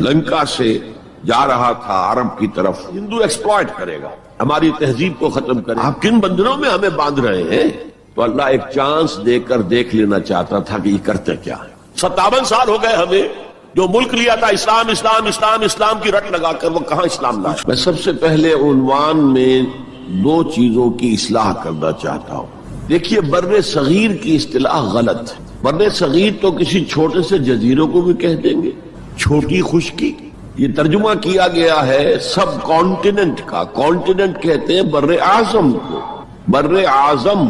لنکا سے جا رہا تھا عرب کی طرف. ہندو ایکسپلائٹ کرے گا, ہماری تہذیب کو ختم کرے گا. آپ کن بندروں میں ہمیں باندھ رہے ہیں؟ تو اللہ ایک چانس دے کر دیکھ لینا چاہتا تھا کہ یہ کرتے کیا ہے. 57 سال ہو گئے ہمیں, جو ملک لیا تھا اسلام اسلام اسلام اسلام کی رٹ لگا کر, وہ کہاں اسلام لا. میں سب سے پہلے عنوان میں 2 چیزوں کی اصلاح کرنا چاہتا ہوں. دیکھیے, بر صغیر کی اصطلاح غلط ہے. بر صغیر تو کسی چھوٹے سے جزیروں کو بھی کہہ دیں گے, چھوٹی خشکی. یہ ترجمہ کیا گیا ہے سب کانٹیننٹ کا. کانٹیننٹ کہتے ہیں بر اعظم کو, بر اعظم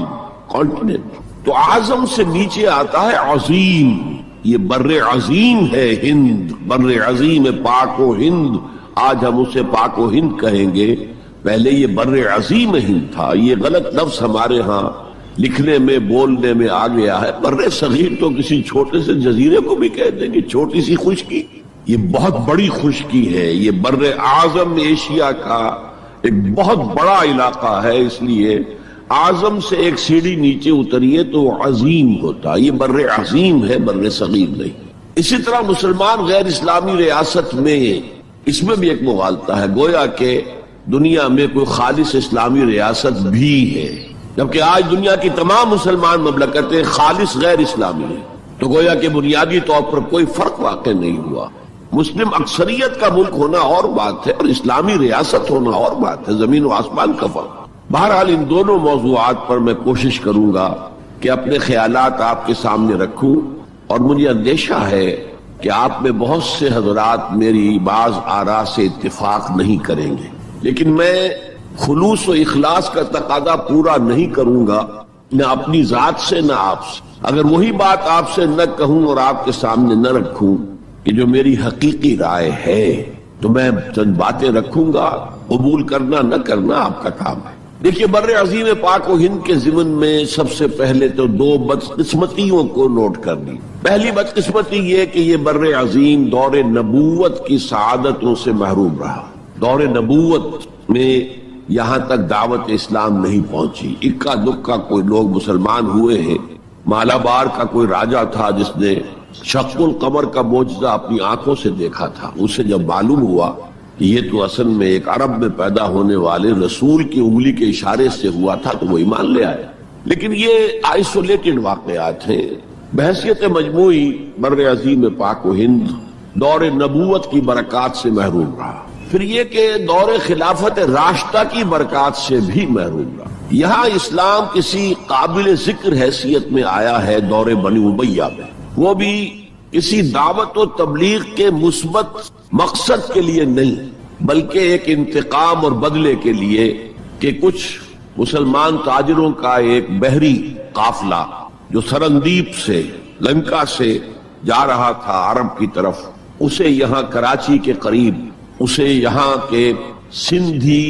کانٹیننٹ. تو اعظم سے نیچے آتا ہے عظیم. یہ بر عظیم ہے ہند, بر عظیم پاک و ہند. آج ہم اسے پاک و ہند کہیں گے, پہلے یہ بر عظیم ہند تھا. یہ غلط لفظ ہمارے ہاں لکھنے میں بولنے میں آ گیا ہے. بر صغیر تو کسی چھوٹے سے جزیرے کو بھی کہہ دیں گے, چھوٹی سی خشکی. یہ بہت بڑی خشکی ہے. یہ بر اعظم ایشیا کا ایک بہت بڑا علاقہ ہے, اس لیے اعظم سے ایک سیڑھی نیچے اتریے تو عظیم ہوتا. یہ بر عظیم ہے, بر صغیر نہیں. اسی طرح مسلمان غیر اسلامی ریاست میں اس میں بھی ایک مغالطہ ہے, گویا کہ دنیا میں کوئی خالص اسلامی ریاست بھی ہے, جبکہ آج دنیا کی تمام مسلمان مملکتیں خالص غیر اسلامی ہیں. تو گویا کہ بنیادی طور پر کوئی فرق واقع نہیں ہوا. مسلم اکثریت کا ملک ہونا اور بات ہے, اور اسلامی ریاست ہونا اور بات ہے. زمین و آسمان کا فرق. بہرحال ان دونوں موضوعات پر میں کوشش کروں گا کہ اپنے خیالات آپ کے سامنے رکھوں, اور مجھے اندیشہ ہے کہ آپ میں بہت سے حضرات میری بعض آراء سے اتفاق نہیں کریں گے, لیکن میں خلوص و اخلاص کا تقاضا پورا نہیں کروں گا, نہ اپنی ذات سے نہ آپ سے. اگر وہی بات آپ سے نہ کہوں اور آپ کے سامنے نہ رکھوں کہ جو میری حقیقی رائے ہے, تو میں چند باتیں رکھوں گا, قبول کرنا نہ کرنا آپ کا کام ہے. دیکھیے, بر عظیم پاک و ہند کے ضمن میں سب سے پہلے تو 2 بدقسمتیوں کو نوٹ کر لی. پہلی بدقسمتی یہ کہ یہ بر عظیم دور نبوت کی سعادتوں سے محروم رہا. دور نبوت میں یہاں تک دعوت اسلام نہیں پہنچی. اکا دکا کوئی لوگ مسلمان ہوئے ہیں. مالابار کا کوئی راجہ تھا جس نے شق القمر کا معجزہ اپنی آنکھوں سے دیکھا تھا. اسے جب معلوم ہوا کہ یہ تو اصل میں ایک عرب میں پیدا ہونے والے رسول کی انگلی کے اشارے سے ہوا تھا, تو وہ ایمان لے آیا. لیکن یہ آئسولیٹڈ واقعات ہیں. بحیثیت مجموعی بر عظیم پاک و ہند دور نبوت کی برکات سے محروم رہا. پھر یہ کہ دور خلافت راشدہ کی برکات سے بھی محروم رہا. یہاں اسلام کسی قابل ذکر حیثیت میں آیا ہے دور بنی امیہ میں, وہ بھی کسی دعوت و تبلیغ کے مثبت مقصد کے لیے نہیں, بلکہ ایک انتقام اور بدلے کے لیے کہ کچھ مسلمان تاجروں کا ایک بحری قافلہ جو سرندیپ سے لنکا سے جا رہا تھا عرب کی طرف, اسے یہاں کراچی کے قریب, اسے یہاں کے سندھی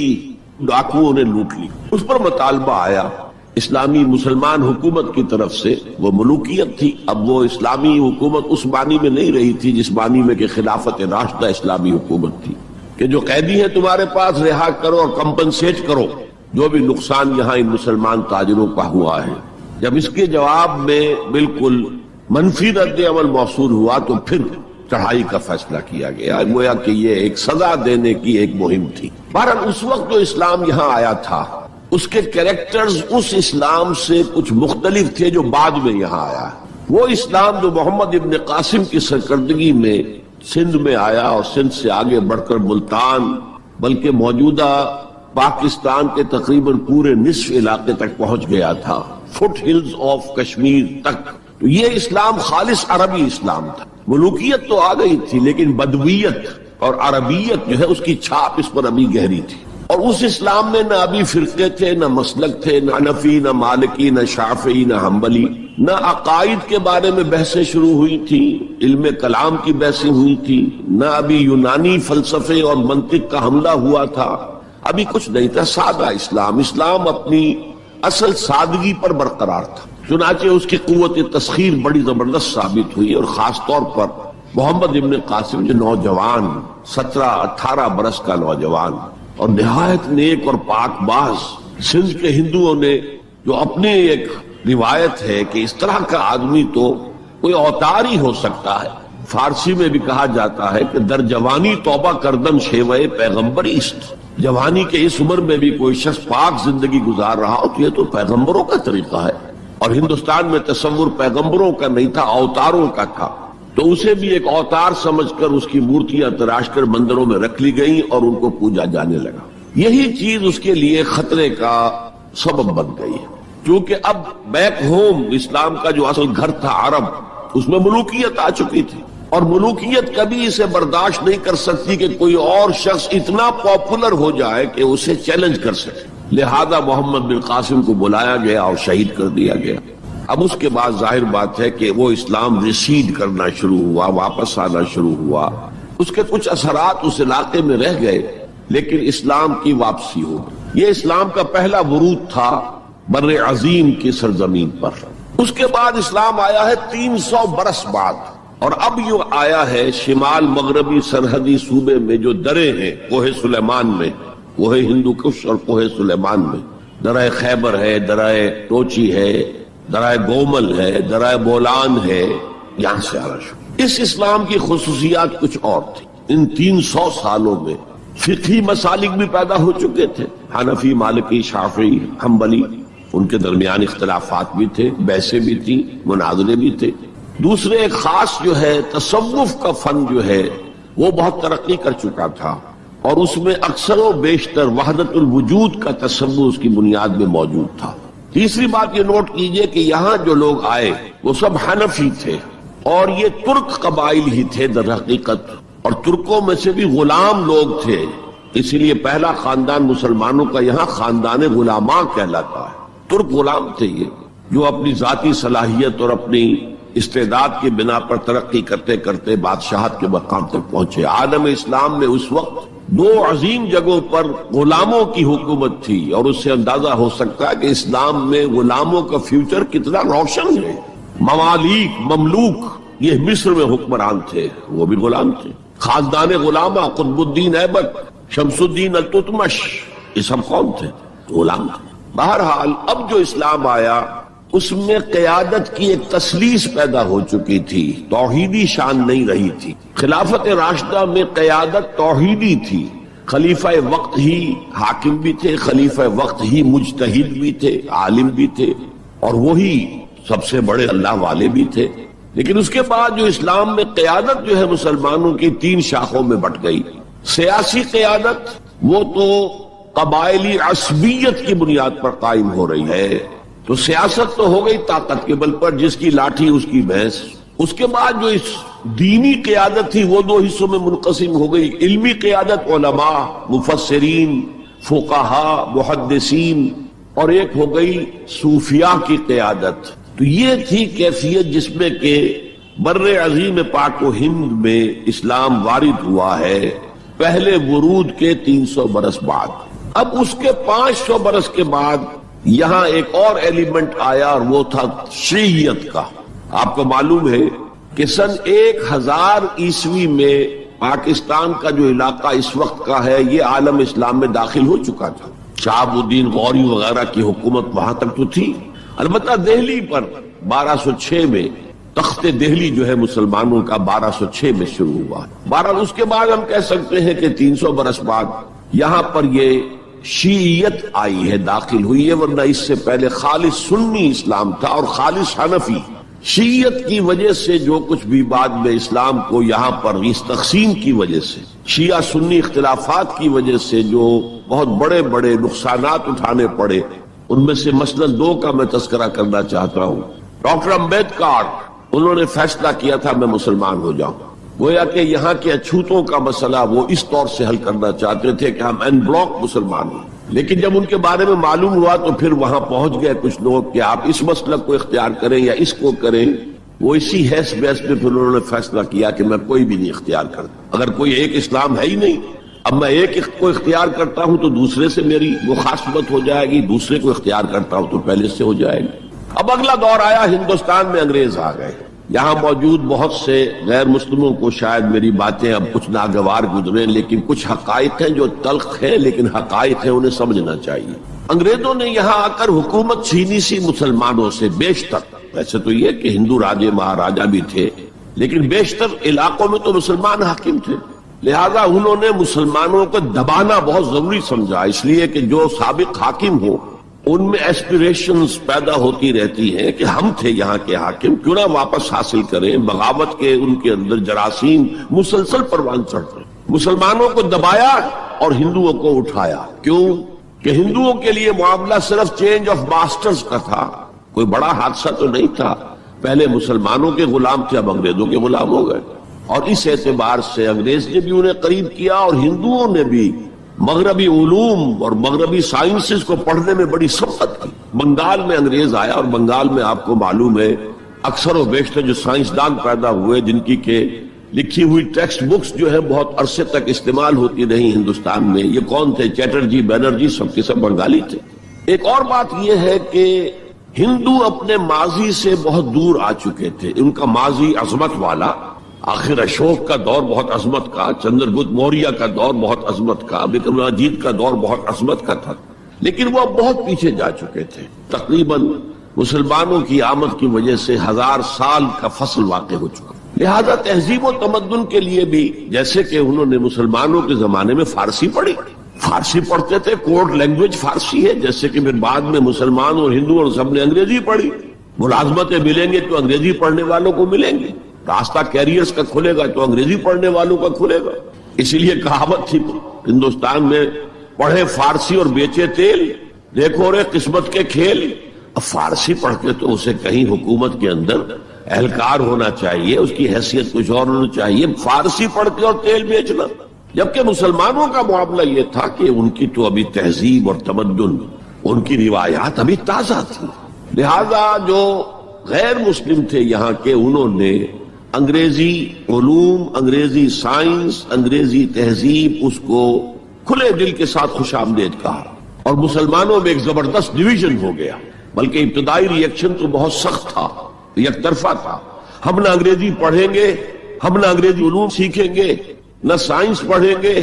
ڈاکوؤں نے لوٹ لی. اس پر مطالبہ آیا اسلامی مسلمان حکومت کی طرف سے. وہ ملوکیت تھی. اب وہ اسلامی حکومت اس معنی میں نہیں رہی تھی جس معنی میں کہ خلافت راشدہ اسلامی حکومت تھی, کہ جو قیدی ہیں تمہارے پاس رہا کرو اور کمپنسیٹ کرو جو بھی نقصان یہاں ان مسلمان تاجروں کا ہوا ہے. جب اس کے جواب میں بالکل منفی رد عمل موصول ہوا تو پھر چڑھائی کا فیصلہ کیا گیا. گویا کہ یہ ایک سزا دینے کی ایک مہم تھی. بہرحال اس وقت جو اسلام یہاں آیا تھا اس کے کریکٹرز اس اسلام سے کچھ مختلف تھے جو بعد میں یہاں آیا. وہ اسلام جو محمد ابن قاسم کی سرکردگی میں سندھ میں آیا اور سندھ سے آگے بڑھ کر ملتان بلکہ موجودہ پاکستان کے تقریباً پورے نصف علاقے تک پہنچ گیا تھا, فٹ ہلز آف کشمیر تک. تو یہ اسلام خالص عربی اسلام تھا. ملوکیت تو آ گئی تھی لیکن بدویت اور عربیت جو ہے اس کی چھاپ اس پر ابھی گہری تھی. اور اس اسلام میں نہ ابھی فرقے تھے, نہ مسلک تھے, نہ حنفی, نہ مالکی, نہ شافعی, نہ حنبلی, نہ عقائد کے بارے میں بحثیں شروع ہوئی تھی, علم کلام کی بحثیں ہوئی تھی, نہ ابھی یونانی فلسفے اور منطق کا حملہ ہوا تھا. ابھی کچھ نہیں تھا. سادہ اسلام. اسلام اپنی اصل سادگی پر برقرار تھا. چنانچہ اس کی قوت تسخیر بڑی زبردست ثابت ہوئی, اور خاص طور پر محمد ابن قاسم جو نوجوان 17-18 برس کا نوجوان اور نہایت نیک اور پاک باز سندھ کے ہندوؤں نے جو اپنی ایک روایت ہے کہ اس طرح کا آدمی تو کوئی اوتار ہی ہو سکتا ہے, فارسی میں بھی کہا جاتا ہے کہ در جوانی توبہ کردن شیوے پیغمبری است، جوانی کے اس عمر میں بھی کوئی شخص پاک زندگی گزار رہا ہو تو یہ تو پیغمبروں کا طریقہ ہے، اور ہندوستان میں تصور پیغمبروں کا نہیں تھا، اوتاروں کا تھا، تو اسے بھی ایک اوتار سمجھ کر اس کی مورتیاں تراش کر مندروں میں رکھ لی گئیں اور ان کو پوجا جانے لگا۔ یہی چیز اس کے لیے خطرے کا سبب بن گئی ہے، کیونکہ اب بیک ہوم اسلام کا جو اصل گھر تھا عرب، اس میں ملوکیت آ چکی تھی، اور ملوکیت کبھی اسے برداشت نہیں کر سکتی کہ کوئی اور شخص اتنا پاپولر ہو جائے کہ اسے چیلنج کر سکے، لہذا محمد بن قاسم کو بلایا گیا اور شہید کر دیا گیا۔ اب اس کے بعد ظاہر بات ہے کہ وہ اسلام ریسیڈ کرنا شروع ہوا، واپس آنا شروع ہوا، اس کے کچھ اثرات اس علاقے میں رہ گئے، لیکن اسلام کی واپسی ہو گئی۔ یہ اسلام کا پہلا ورود تھا بر عظیم کی سرزمین پر۔ اس کے بعد اسلام آیا ہے 300 برس بعد، اور اب یہ آیا ہے شمال مغربی سرحدی صوبے میں جو درے ہیں، کوہ سلیمان میں، کوہ ہندو کش اور کوہ سلیمان میں، درہ خیبر ہے، درہ ٹوچی ہے، درائے گومل ہے، درائے بولان ہے، یہاں سے آنا شروع۔ اس اسلام کی خصوصیات کچھ اور تھی۔ ان 300 سالوں میں فقہی مسالک بھی پیدا ہو چکے تھے، حنفی، مالکی، شافعی، حنبلی، ان کے درمیان اختلافات بھی تھے، بحثیں بھی تھیں، مناظرے بھی تھے۔ دوسرے ایک خاص جو ہے تصوف کا فن جو ہے وہ بہت ترقی کر چکا تھا، اور اس میں اکثر و بیشتر وحدت الوجود کا تصور اس کی بنیاد میں موجود تھا۔ تیسری بات یہ نوٹ کیجئے کہ یہاں جو لوگ آئے وہ سب حنفی تھے، اور یہ ترک قبائل ہی تھے در حقیقت، اور ترکوں میں سے بھی غلام لوگ تھے، اسی لیے پہلا خاندان مسلمانوں کا یہاں خاندان غلاماں کہلاتا ہے۔ ترک غلام تھے یہ، جو اپنی ذاتی صلاحیت اور اپنی استعداد کی بنا پر ترقی کرتے کرتے بادشاہت کے مقام تک پہنچے۔ عالم اسلام میں اس وقت 2 عظیم جگہوں پر غلاموں کی حکومت تھی، اور اس سے اندازہ ہو سکتا ہے کہ اسلام میں غلاموں کا فیوچر کتنا روشن ہے۔ ممالک، مملوک، یہ مصر میں حکمران تھے، وہ بھی غلام تھے۔ خاندان غلامہ، قطب الدین ایبک، شمس الدین التتمش، یہ سب کون تھے؟ غلام تھے۔ بہرحال اب جو اسلام آیا اس میں قیادت کی ایک تسلیس پیدا ہو چکی تھی، توحیدی شان نہیں رہی تھی۔ خلافت راشدہ میں قیادت توحیدی تھی، خلیفہ وقت ہی حاکم بھی تھے، خلیفہ وقت ہی مجتہد بھی تھے، عالم بھی تھے، اور وہی سب سے بڑے اللہ والے بھی تھے۔ لیکن اس کے بعد جو اسلام میں قیادت جو ہے مسلمانوں کی 3 شاخوں میں بٹ گئی۔ سیاسی قیادت وہ تو قبائلی عصبیت کی بنیاد پر قائم ہو رہی ہے، تو سیاست تو ہو گئی طاقت کے بل پر، جس کی لاٹھی اس کی بھینس۔ اس کے بعد جو اس دینی قیادت تھی وہ 2 حصوں میں منقسم ہو گئی، علمی قیادت، علماء، مفسرین، فقہاء، محدثین، اور ایک ہو گئی صوفیاء کی قیادت۔ تو یہ تھی کیفیت جس میں کہ بر عظیم پاک و ہند میں اسلام وارد ہوا ہے پہلے ورود کے 300 برس بعد۔ اب اس کے 500 برس کے بعد یہاں ایک اور ایلیمنٹ آیا، اور وہ تھا شیعیت کا۔ آپ کو معلوم ہے کہ سن 1000 عیسوی میں پاکستان کا جو علاقہ اس وقت کا ہے یہ عالم اسلام میں داخل ہو چکا تھا۔ شہاب الدین غوری وغیرہ کی حکومت وہاں تک تو تھی، البتہ دہلی پر 1206 میں تخت دہلی جو ہے مسلمانوں کا 1206 میں شروع ہوا۔ بہرحال اس کے بعد ہم کہہ سکتے ہیں کہ 300 برس بعد یہاں پر یہ شیعیت آئی ہے، داخل ہوئی ہے، ورنہ اس سے پہلے خالص سنی اسلام تھا اور خالص حنفی۔ شیعیت کی وجہ سے جو کچھ بھی بعد میں اسلام کو یہاں پر اس تقسیم کی وجہ سے، شیعہ سنی اختلافات کی وجہ سے جو بہت بڑے بڑے نقصانات اٹھانے پڑے، ان میں سے مثلاً 2 کا میں تذکرہ کرنا چاہتا ہوں۔ ڈاکٹر امبیڈکر، انہوں نے فیصلہ کیا تھا میں مسلمان ہو جاؤں، گویا کہ یہاں کے اچھوتوں کا مسئلہ وہ اس طور سے حل کرنا چاہتے تھے کہ ہم این بلاک مسلمان ہیں، لیکن جب ان کے بارے میں معلوم ہوا تو پھر وہاں پہنچ گئے کچھ لوگ کہ آپ اس مسلک کو اختیار کریں یا اس کو کریں۔ وہ اسی حیث بحث میں پھر انہوں نے فیصلہ کیا کہ میں کوئی بھی نہیں اختیار کرتا، اگر کوئی ایک اسلام ہے ہی نہیں، اب میں ایک کو اختیار کرتا ہوں تو دوسرے سے میری مخاصمت ہو جائے گی، دوسرے کو اختیار کرتا ہوں تو پہلے سے ہو جائے گی۔ اب اگلا دور آیا، ہندوستان میں انگریز آ گئے۔ یہاں موجود بہت سے غیر مسلموں کو شاید میری باتیں اب کچھ ناگوار گزریں، لیکن کچھ حقائق ہیں جو تلخ ہیں لیکن حقائق ہیں، انہیں سمجھنا چاہیے۔ انگریزوں نے یہاں آ کر حکومت چھینی سی مسلمانوں سے بیشتر۔ ویسے تو یہ کہ ہندو راجے مہاراجا بھی تھے، لیکن بیشتر علاقوں میں تو مسلمان حاکم تھے، لہذا انہوں نے مسلمانوں کو دبانا بہت ضروری سمجھا، اس لیے کہ جو سابق حاکم ہو ان میں ایسپیریشنز پیدا ہوتی رہتی ہیں کہ ہم تھے یہاں کے حاکم، کیوں نہ واپس حاصل کریں، بغاوت کے ان کے اندر جراثیم مسلسل پروان چڑھتے، مسلمانوں کو دبایا اور ہندوؤں کو اٹھایا۔ کیوں کہ ہندوؤں کے لیے معاملہ صرف چینج آف ماسٹرز کا تھا، کوئی بڑا حادثہ تو نہیں تھا، پہلے مسلمانوں کے غلام تھے اب انگریزوں کے غلام ہو گئے، اور اس اعتبار سے انگریز نے بھی انہیں قریب کیا اور ہندوؤں نے بھی مغربی علوم اور مغربی سائنسز کو پڑھنے میں بڑی سبقت کی۔ بنگال میں انگریز آیا اور بنگال میں آپ کو معلوم ہے اکثر و بیشتر جو سائنسدان پیدا ہوئے جن کی کہ لکھی ہوئی ٹیکسٹ بکس جو ہے بہت عرصے تک استعمال ہوتی رہی ہندوستان میں، یہ کون تھے؟ چیٹرجی، بینرجی، سب کے سب بنگالی تھے۔ ایک اور بات یہ ہے کہ ہندو اپنے ماضی سے بہت دور آ چکے تھے، ان کا ماضی عظمت والا، آخر اشوک کا دور بہت عظمت کا، چندر گپت موریہ کا دور بہت عظمت کا، وکرماجیت کا دور بہت عظمت کا تھا، لیکن وہ بہت پیچھے جا چکے تھے۔ تقریباً مسلمانوں کی آمد کی وجہ سے 1000 سال کا فصل واقع ہو چکا، لہذا تہذیب و تمدن کے لیے بھی جیسے کہ انہوں نے مسلمانوں کے زمانے میں فارسی پڑھی، فارسی پڑھتے تھے، کوڈ لینگویج فارسی ہے، جیسے کہ پھر بعد میں مسلمان اور ہندو اور سب نے انگریزی پڑھی، ملازمتیں ملیں گے تو انگریزی پڑھنے والوں کو ملیں گے، راستہ کیریئرز کا کھلے گا تو انگریزی پڑھنے والوں کا کھلے گا۔ اسی لیے کہاوت تھی ہندوستان میں، پڑھے فارسی اور بیچے تیل، دیکھو رے قسمت کے کھیل۔ اب فارسی پڑھ کے تو اسے کہیں حکومت کے اندر اہلکار ہونا چاہیے، اس کی حیثیت کچھ اور ہونا چاہیے، فارسی پڑھ کے اور تیل بیچنا۔ جبکہ مسلمانوں کا معاملہ یہ تھا کہ ان کی تو ابھی تہذیب اور تمدن، ان کی روایات ابھی تازہ تھی، لہذا جو غیر مسلم تھے یہاں کے، انہوں نے انگریزی علوم، انگریزی سائنس، انگریزی تہذیب اس کو کھلے دل کے ساتھ خوش آمدید کہا، اور مسلمانوں میں ایک زبردست ڈویژن ہو گیا، بلکہ ابتدائی ریئیکشن تو بہت سخت تھا، یک طرفہ تھا، ہم نہ انگریزی پڑھیں گے، ہم نہ انگریزی علوم سیکھیں گے، نہ سائنس پڑھیں گے،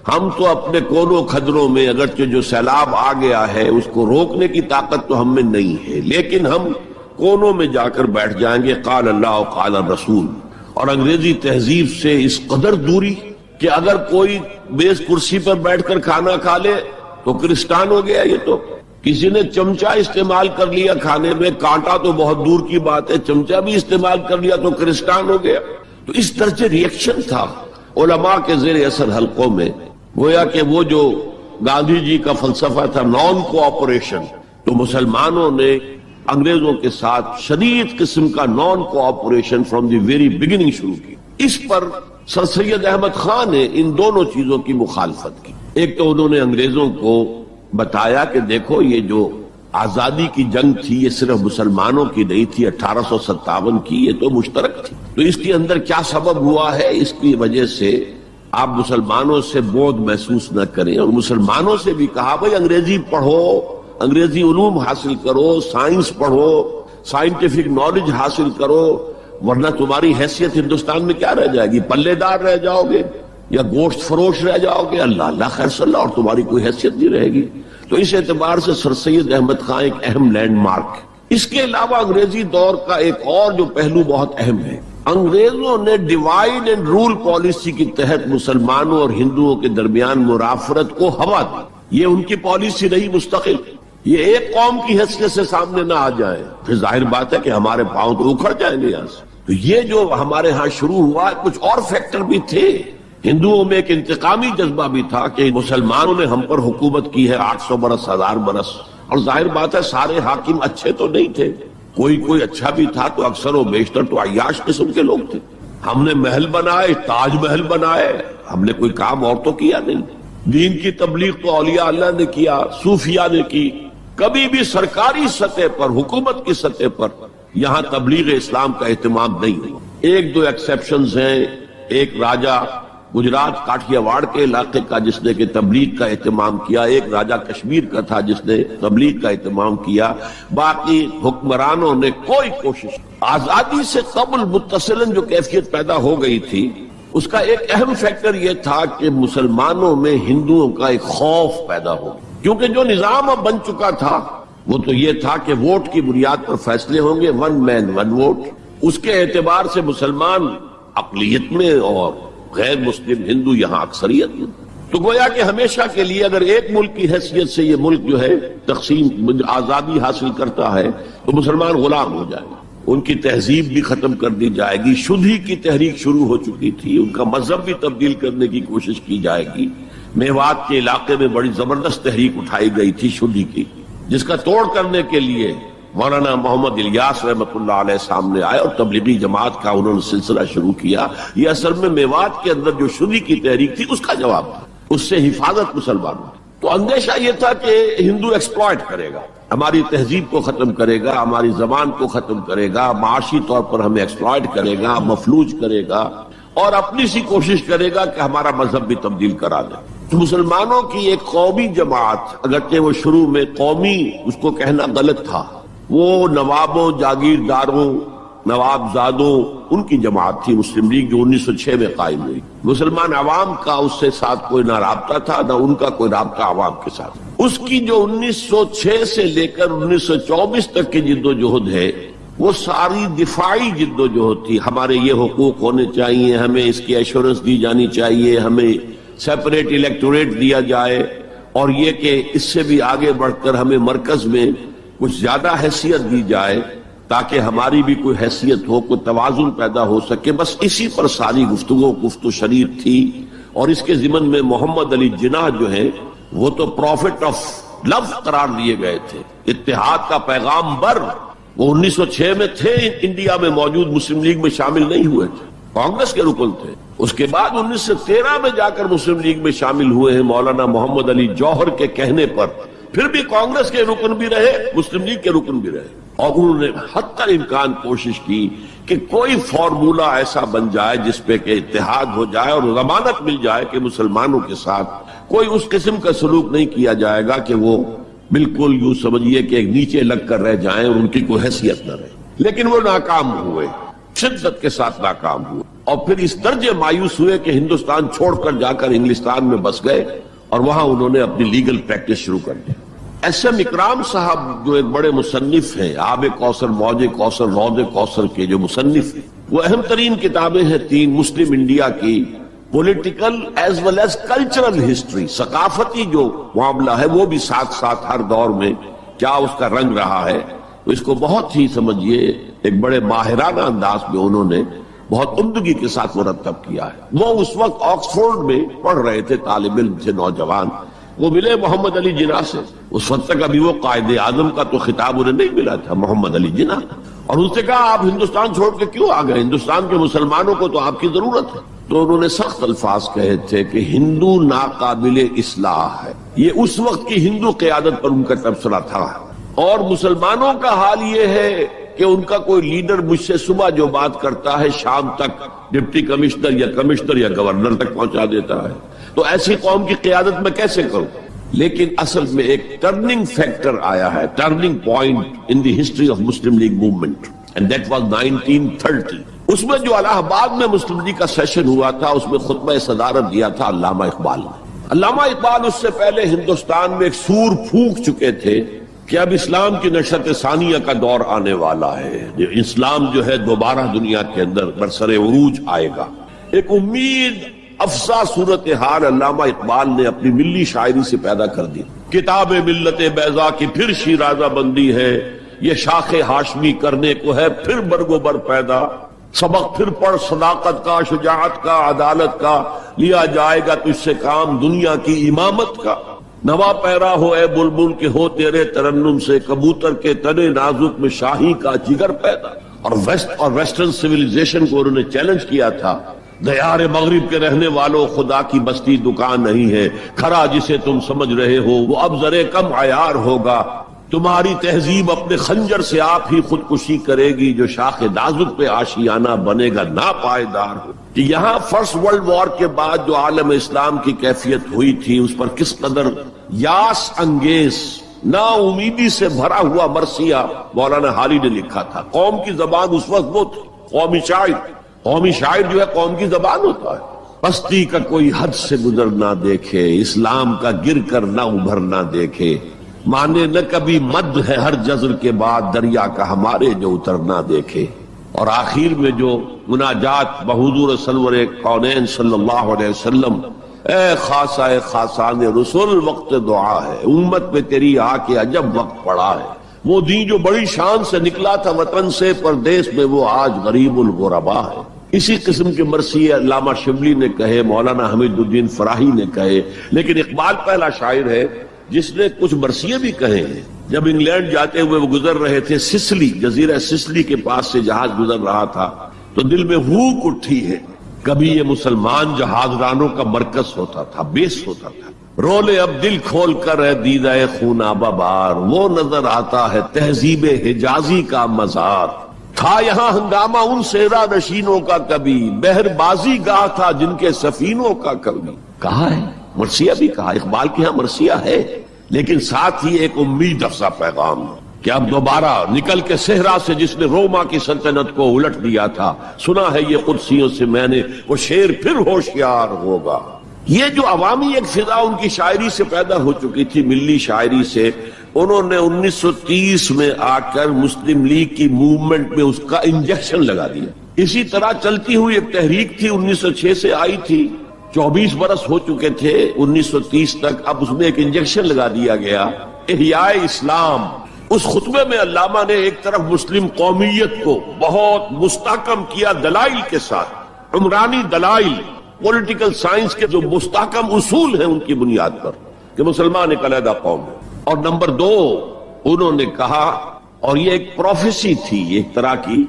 ہم تو اپنے کونوں خدروں میں اگرچہ جو سیلاب آ گیا ہے اس کو روکنے کی طاقت تو ہم میں نہیں ہے، لیکن ہم کونوں میں جا کر بیٹھ جائیں گے، قال اللہ قال الرسول۔ اور انگریزی تہذیب سے اس قدر دوری کہ اگر کوئی میز کرسی پر بیٹھ کر کھانا کھا لے تو کرسٹان ہو گیا، یہ تو کسی نے چمچہ استعمال کر لیا کھانے میں، کانٹا تو بہت دور کی بات ہے، چمچہ بھی استعمال کر لیا تو کرسٹان ہو گیا۔ تو اس درجے ریئیکشن تھا علماء کے زیر اثر حلقوں میں، گویا کہ وہ جو گاندھی جی کا فلسفہ تھا نان کوآپریشن، تو مسلمانوں نے انگریزوں کے ساتھ شدید قسم کا naan cooperation from the very beginning شروع کی۔ اس پر سر سید احمد خان نے ان دونوں چیزوں کی مخالفت کی۔ ایک تو انہوں نے انگریزوں کو بتایا کہ دیکھو یہ جو آزادی کی جنگ تھی یہ صرف مسلمانوں کی نہیں تھی، 1857 کی، یہ تو مشترک تھی، تو اس کے اندر کیا سبب ہوا ہے، اس کی وجہ سے آپ مسلمانوں سے بعد محسوس نہ کریں، اور مسلمانوں سے بھی کہا بھائی انگریزی پڑھو، انگریزی علوم حاصل کرو، سائنس پڑھو، سائنٹیفک نالج حاصل کرو، ورنہ تمہاری حیثیت ہندوستان میں کیا رہ جائے گی، پلے دار رہ جاؤ گے یا گوشت فروش رہ جاؤ گے، اللہ اللہ خیر صلی اللہ، اور تمہاری کوئی حیثیت نہیں رہے گی۔ تو اس اعتبار سے سر سید احمد خان ایک اہم لینڈ مارک۔ اس کے علاوہ انگریزی دور کا ایک اور جو پہلو بہت اہم ہے، انگریزوں نے ڈیوائڈ اینڈ رول پالیسی کے تحت مسلمانوں اور ہندوؤں کے درمیان مرافرت کو ہوا دی، یہ ان کی پالیسی رہی مستقل، یہ ایک قوم کی حیثیت سے سامنے نہ آ جائے، پھر ظاہر بات ہے کہ ہمارے پاؤں تو اکھڑ جائیں گے یہاں سے۔ تو یہ جو ہمارے ہاں شروع ہوا، کچھ اور فیکٹر بھی تھے، ہندوؤں میں ایک انتقامی جذبہ بھی تھا کہ مسلمانوں نے ہم پر حکومت کی ہے 800 برس 1000 برس، اور ظاہر بات ہے سارے حاکم اچھے تو نہیں تھے، کوئی اچھا بھی تھا، تو اکثر و بیشتر تو عیاش قسم کے لوگ تھے۔ ہم نے محل بنائے، تاج محل بنائے، ہم نے کوئی کام اور تو کیا نہیں۔ دین کی تبلیغ تو اولیاء اللہ نے کیا، صوفیاء نے کی، کبھی بھی سرکاری سطح پر، حکومت کی سطح پر یہاں تبلیغ اسلام کا اہتمام نہیں ہوا۔ ایک دو ایکسیپشنز ہیں، ایک راجہ گجرات کاٹھیا واڑ کے علاقے کا جس نے کہ تبلیغ کا اہتمام کیا، ایک راجہ کشمیر کا تھا جس نے تبلیغ کا اہتمام کیا، باقی حکمرانوں نے کوئی کوشش۔ آزادی سے قبل متصلاً جو کیفیت پیدا ہو گئی تھی، اس کا ایک اہم فیکٹر یہ تھا کہ مسلمانوں میں ہندوؤں کا ایک خوف پیدا ہو، کیونکہ جو نظام اب بن چکا تھا وہ تو یہ تھا کہ ووٹ کی بنیاد پر فیصلے ہوں گے، ون مین ون ووٹ، اس کے اعتبار سے مسلمان اقلیت میں اور غیر مسلم ہندو یہاں اکثریت میں. تو گویا کہ ہمیشہ کے لیے اگر ایک ملک کی حیثیت سے یہ ملک جو ہے تقسیم آزادی حاصل کرتا ہے تو مسلمان غلام ہو جائے گا. ان کی تہذیب بھی ختم کر دی جائے گی. شدھی کی تحریک شروع ہو چکی تھی, ان کا مذہب بھی تبدیل کرنے کی کوشش کی جائے گی. میوات کے علاقے میں بڑی زبردست تحریک اٹھائی گئی تھی شدھی کی, جس کا توڑ کرنے کے لیے مولانا محمد الیاس رحمۃ اللہ علیہ سامنے آئے اور تبلیغی جماعت کا انہوں نے سلسلہ شروع کیا. یہ اصل میں میوات کے اندر جو شدھی کی تحریک تھی اس کا جواب تھا, اس سے حفاظت مسلمانوں. تو اندیشہ یہ تھا کہ ہندو ایکسپلائٹ کرے گا, ہماری تہذیب کو ختم کرے گا, ہماری زبان کو ختم کرے گا, معاشی طور پر ہمیں ایکسپلائٹ کرے گا, مفلوج کرے گا, اور اپنی سی کوشش کرے گا کہ ہمارا مذہب بھی تبدیل کرا دے. تو مسلمانوں کی ایک قومی جماعت, اگرچہ وہ شروع میں قومی اس کو کہنا غلط تھا, وہ نوابوں, جاگیرداروں, نواب زادوں ان کی جماعت تھی مسلم لیگ, جو 1906 میں قائم ہوئی. مسلمان عوام کا اس سے ساتھ کوئی نہ رابطہ تھا, نہ ان کا کوئی رابطہ عوام کے ساتھ. اس کی جو 1906 سے لے کر 1924 تک کی جدوجہد ہے وہ ساری دفاعی جدوجہد تھی. ہمارے یہ حقوق ہونے چاہیے, ہمیں اس کی ایشورنس دی جانی چاہیے, ہمیں سیپریٹ الیکٹوریٹ دیا جائے, اور یہ کہ اس سے بھی آگے بڑھ کر ہمیں مرکز میں کچھ زیادہ حیثیت دی جائے تاکہ ہماری بھی کوئی حیثیت ہو, کوئی توازن پیدا ہو سکے. بس اسی پر ساری گفت و شریر تھی. اور اس کے ضمن میں محمد علی جناح جو ہے وہ تو پروفٹ آف لو قرار دیے گئے تھے, اتحاد کا پیغام بر. وہ 1906 میں تھے انڈیا میں موجود, مسلم لیگ میں شامل نہیں ہوئے تھے, کانگریس کے رکن تھے. اس کے بعد 1913 میں جا کر مسلم لیگ میں شامل ہوئے ہیں مولانا محمد علی جوہر کے کہنے پر. پھر بھی کانگریس کے رکن بھی رہے, مسلم لیگ کے رکن بھی رہے, اور انہوں نے حتی الامکان کوشش کی کہ کوئی فارمولہ ایسا بن جائے جس پہ کہ اتحاد ہو جائے اور ضمانت مل جائے کہ مسلمانوں کے ساتھ کوئی اس قسم کا سلوک نہیں کیا جائے گا کہ وہ بالکل یوں سمجھیے کہ ایک نیچے لگ کر رہ جائیں اور ان کی کوئی حیثیت نہ رہے. لیکن وہ ناکام ہوئے, شدت کے ساتھ ناکام ہوئے, اور پھر اس درجے مایوس ہوئے کہ ہندوستان چھوڑ کر جا کر انگلستان میں بس گئے اور وہاں انہوں نے اپنی لیگل پریکٹس شروع کر دی. ایس ایم اکرام صاحب جو ایک بڑے مصنف ہیں, آب کوثر, موج کوثر, روض کوثر کے جو مصنف ہیں, وہ اہم ترین کتابیں ہیں 3 مسلم انڈیا کی, political as well as cultural history, ثقافتی جو معاملہ ہے وہ بھی ساتھ ساتھ ہر دور میں کیا اس کا رنگ رہا ہے. تو اس کو بہت ہی سمجھیے ایک بڑے ماہرانہ انداز میں انہوں نے بہت عمدگی کے ساتھ مرتب کیا ہے. وہ اس وقت آکسفورڈ میں پڑھ رہے تھے, طالب علم تھے, نوجوان. وہ ملے محمد علی جناح سے. اس وقت تک ابھی وہ قائد اعظم کا تو خطاب انہیں نہیں ملا تھا, محمد علی جناح, اور ان سے کہا آپ ہندوستان چھوڑ کے کیوں آ گئے, ہندوستان کے مسلمانوں کو تو آپ کی ضرورت ہے. تو انہوں نے سخت الفاظ کہے تھے کہ ہندو ناقابل اصلاح ہے. یہ اس وقت کی ہندو قیادت پر ان کا تبصرہ تھا. اور مسلمانوں کا حال یہ ہے کہ ان کا کوئی لیڈر مجھ سے صبح جو بات کرتا ہے شام تک ڈپٹی کمشنر یا کمشنر یا گورنر تک پہنچا دیتا ہے. تو ایسی قوم کی قیادت میں کیسے کروں. لیکن اصل میں ایک ٹرننگ فیکٹر آیا ہے, turning point in the history of Muslim league movement, and that was 1930. اس میں جو الہ آباد میں مسلم لیگ کا سیشن ہوا تھا اس میں خطبہ صدارت دیا تھا علامہ اقبال نے. علامہ اقبال اس سے پہلے ہندوستان میں ایک سور پھونک چکے تھے کہ اب اسلام کی نشأت ثانیہ کا دور آنے والا ہے, اسلام جو ہے دوبارہ دنیا کے اندر برسر عروج آئے گا. ایک امید افزا صورتحال علامہ اقبال نے اپنی ملی شاعری سے پیدا کر دی. کتاب ملت بیضا کی پھر شیرازہ بندی ہے, یہ شاخ ہاشمی کرنے کو ہے پھر برگو بر پیدا. سبق پھر پڑھ صداقت کا, شجاعت کا, عدالت کا, لیا جائے گا تجھ سے کام دنیا کی امامت کا. نوا پیرا ہو اے بلبل کے ہو تیرے ترنم سے, کبوتر کے تنے نازک میں شاہی کا جگر پیدا. اور ویسٹرن سیویلائزیشن کو انہوں نے چیلنج کیا تھا, دیار مغرب کے رہنے والوں خدا کی بستی دکان نہیں ہے, کھرا جسے تم سمجھ رہے ہو وہ اب ذرے کم عیار ہوگا. تمہاری تہذیب اپنے خنجر سے آپ ہی خودکشی کرے گی, جو شاخ نازک پہ آشیانہ بنے گا ناپائیدار ہو. یہاں فرسٹ ورلڈ وار کے بعد جو عالم اسلام کی کیفیت ہوئی تھی اس پر کس قدر یاس انگیز, نا امیدی سے بھرا ہوا مرثیہ مولانا حالی نے لکھا تھا. قوم کی زبان اس وقت وہ تھی, قومی شاعر. قومی شاعر جو ہے قوم کی زبان ہوتا ہے. پستی کا کوئی حد سے گزر نہ دیکھے, اسلام کا گر کر نہ ابھر نہ دیکھے. مانے نہ کبھی مد ہے ہر جزر کے بعد, دریا کا ہمارے جو اتر نہ دیکھے. اور آخر میں جو مناجات بحضور سرور کونین صلی اللہ علیہ وسلم، اے خاصہ خاصان رسول وقت دعا ہے، امت پہ تیری آ کے عجب وقت پڑا ہے، وہ دین جو بڑی شان سے نکلا تھا وطن سے پردیس میں وہ آج غریب الغربا ہے۔ اسی قسم کے مرثیے علامہ شبلی نے کہے، مولانا حمید الدین فراہی نے کہے، لیکن اقبال پہلا شاعر ہے جس نے کچھ مرثیے بھی کہے ہیں۔ جب انگلینڈ جاتے ہوئے وہ گزر رہے تھے سسلی، جزیرہ سسلی کے پاس سے جہاز گزر رہا تھا تو دل میں ہوک اٹھی ہے، کبھی یہ مسلمان جہاز رانوں کا مرکز ہوتا تھا، بیس ہوتا تھا، رولے اب دل کھول کر ہے دیدہ خونابہ بار، وہ نظر آتا ہے تہذیب حجازی کا مزار، تھا یہاں ہنگامہ ان سیرا نشینوں کا کبھی، بحر بازی گاہ تھا جن کے سفینوں کا کبھی۔ کہا ہے مرثیہ بھی کہا، اقبال کے ہاں مرثیہ ہے، لیکن ساتھ ہی ایک امید افزا پیغام کہ اب دوبارہ نکل کے صحرا سے جس نے روما کی سلطنت کو الٹ دیا تھا، سنا ہے یہ قدسیوں سے میں نے، وہ شیر پھر ہوشیار ہوگا۔ یہ جو عوامی ایک فضا ان کی شاعری سے پیدا ہو چکی تھی، ملی شاعری سے، انہوں نے 1930 میں آ کر مسلم لیگ کی موومنٹ میں اس کا انجیکشن لگا دیا۔ اسی طرح چلتی ہوئی ایک تحریک تھی، 1906 سے آئی تھی، 24 برس ہو چکے تھے 1930 تک، اب اس میں ایک انجیکشن لگا دیا گیا، احیاء اسلام۔ اس خطبے میں علامہ نے ایک طرف مسلم قومیت کو بہت مستحکم کیا دلائل کے ساتھ، عمرانی دلائل، پولیٹیکل سائنس کے جو مستحکم اصول ہیں ان کی بنیاد پر کہ مسلمان ایک علیحدہ قوم ہے، اور نمبر 2 انہوں نے کہا، اور یہ ایک پروفیسی تھی، ایک طرح کی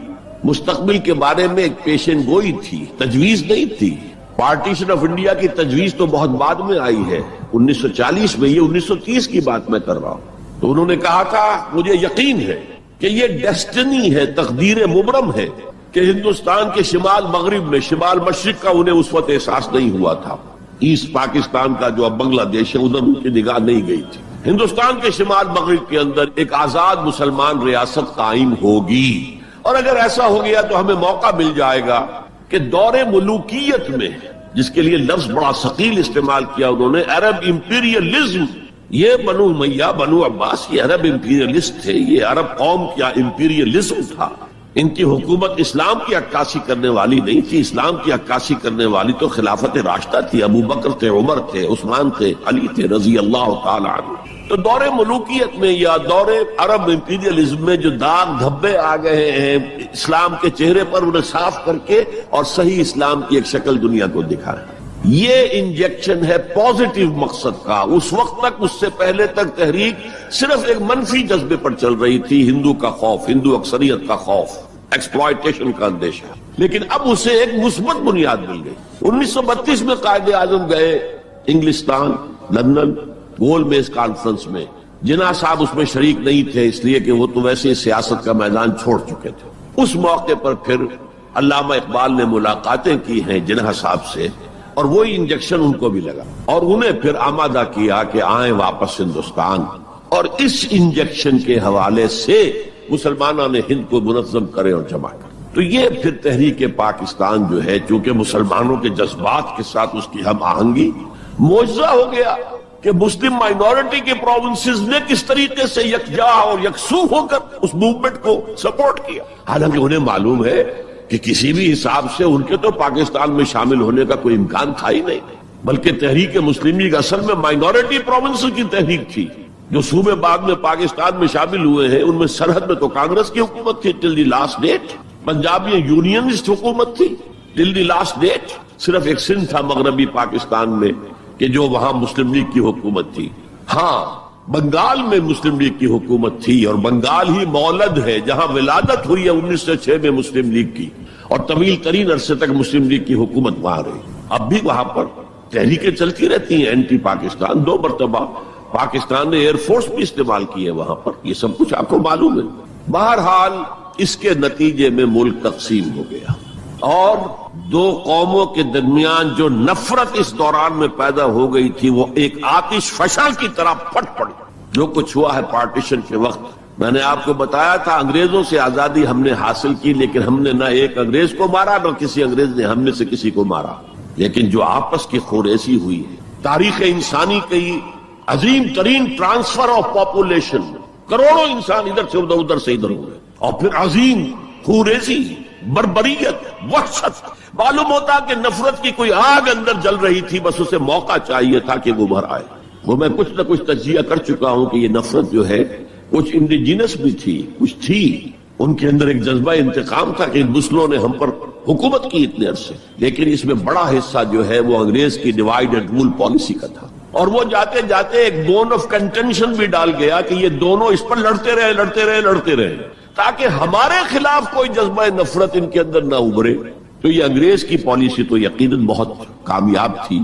مستقبل کے بارے میں ایک پیشن گوئی تھی، تجویز نہیں تھی۔ پارٹیشن آف انڈیا کی تجویز تو بہت بعد میں آئی ہے 1940 میں، یہ 1930 کی بات میں کر رہا ہوں۔ تو انہوں نے کہا تھا مجھے یقین ہے کہ یہ ڈیسٹنی ہے، تقدیر مبرم ہے کہ ہندوستان کے شمال مغرب میں، شمال مشرق کا انہیں اس وقت احساس نہیں ہوا تھا، ایسٹ پاکستان کا جو اب بنگلہ دیش ہے ادھر ان کی نگاہ نہیں گئی تھی، ہندوستان کے شمال مغرب کے اندر ایک آزاد مسلمان ریاست قائم ہوگی، اور اگر ایسا ہو گیا تو ہمیں موقع مل جائے گا کہ دور ملوکیت میں، جس کے لیے لفظ بڑا ثقیل استعمال کیا انہوں نے، عرب امپیریلزم، یہ بنو امیہ بنو عباس یہ عرب امپیریلسٹ تھے، یہ عرب قوم کا امپیریلزم تھا، ان کی حکومت اسلام کی عکاسی کرنے والی نہیں تھی، اسلام کی عکاسی کرنے والی تو خلافت راشدہ تھی، ابو بکر تھے، عمر تھے، عثمان تھے، علی تھے رضی اللہ تعالی عنہ۔ تو دور ملوکیت میں یا دور عرب امپیریلزم میں جو داغ دھبے آ گئے ہیں اسلام کے چہرے پر، انہیں صاف کر کے اور صحیح اسلام کی ایک شکل دنیا کو دکھائیں، یہ انجیکشن ہے پازیٹیو مقصد کا۔ اس وقت تک، اس سے پہلے تک تحریک صرف ایک منفی جذبے پر چل رہی تھی، ہندو کا خوف، ہندو اکثریت کا خوف، ایکسپلائٹیشن کا اندیشہ، لیکن اب اسے ایک مثبت بنیاد مل گئی۔ 1932 میں قائد اعظم گئے انگلستان، لندن، گول میز کانفرنس میں، جناح صاحب اس میں شریک نہیں تھے اس لیے کہ وہ تو ویسے سیاست کا میدان چھوڑ چکے تھے۔ اس موقع پر پھر علامہ اقبال نے ملاقاتیں کی ہیں جناح صاحب سے، اور وہی انجیکشن ان کو بھی لگا اور انہیں پھر آمادہ کیا کہ آئیں واپس ہندوستان، اور اس انجیکشن کے حوالے سے مسلمانوں نے ہند کو منظم کرے اور جمع کرے۔ تو یہ پھر تحریک پاکستان جو ہے، چونکہ مسلمانوں کے جذبات کے ساتھ اس کی ہم آہنگی، معجزہ ہو گیا کہ مسلم مائنورٹی کے پروونسز نے کس طریقے سے یکجا اور یکسو ہو کر اس موومنٹ کو سپورٹ کیا، حالانکہ انہیں معلوم ہے کہ کسی بھی حساب سے ان کے تو پاکستان میں شامل ہونے کا کوئی امکان تھا ہی نہیں، بلکہ تحریک مسلم لیگ اصل میں مائنورٹی پروونسز کی تحریک تھی۔ جو صوبے بعد میں پاکستان میں شامل ہوئے ہیں ان میں سرحد میں تو کانگریس کی حکومت تھی ٹل دی لاسٹ ڈیٹ، پنجاب میں یونینسٹ حکومت تھی ٹل دی لاسٹ ڈیٹ، صرف ایک سندھ تھا مغربی پاکستان میں کہ جو وہاں مسلم لیگ کی حکومت تھی۔ ہاں، بنگال میں مسلم لیگ کی حکومت تھی، اور بنگال ہی مولد ہے جہاں ولادت ہوئی ہے 1906 میں مسلم لیگ کی، اور طویل ترین عرصے تک مسلم لیگ کی حکومت وہاں رہی۔ اب بھی وہاں پر تحریکیں چلتی رہتی ہیں اینٹی پاکستان، 2 مرتبہ پاکستان نے ایئر فورس بھی استعمال کی ہے وہاں پر، یہ سب کچھ آپ کو معلوم ہے۔ بہرحال اس کے نتیجے میں ملک تقسیم ہو گیا، اور 2 قوموں کے درمیان جو نفرت اس دوران میں پیدا ہو گئی تھی وہ ایک آتش فشاں کی طرح پھٹ پڑی۔ جو کچھ ہوا ہے پارٹیشن کے وقت، میں نے آپ کو بتایا تھا انگریزوں سے آزادی ہم نے حاصل کی، لیکن ہم نے نہ ایک انگریز کو مارا نہ کسی انگریز نے ہم میں سے کسی کو مارا، لیکن جو آپس کی خوریزی ہوئی ہے، تاریخ انسانی کی عظیم ترین ٹرانسفر آف پاپولیشن، کروڑوں انسان ادھر سے ادھر، ادھر سے ادھر ہوئے، اور پھر عظیم خوریزی، بربریت، وحشت. معلوم ہوتا کہ نفرت کی کوئی آگ اندر جل رہی تھی، بس اسے موقع چاہیے تھا کہ وہ بھر آئے. وہ میں کچھ نہ کچھ تجزیہ کر چکا ہوں کہ یہ نفرت جو ہے کچھ انڈیجینس بھی تھی، کچھ تھی. ان کے اندر ایک جذبہ انتقام تھا کہ مسلموں نے ہم پر حکومت کی اتنے عرصے، لیکن اس میں بڑا حصہ جو ہے وہ انگریز کی ڈیوائیڈ اینڈ رول پالیسی کا تھا. اور وہ جاتے جاتے ایک بون آف کنٹینشن بھی ڈال گیا کہ یہ دونوں اس پر لڑتے رہے تاکہ ہمارے خلاف کوئی جذبہ نفرت ان کے اندر نہ ابھرے. تو یہ انگریز کی پالیسی تو یقیناً بہت کامیاب تھی،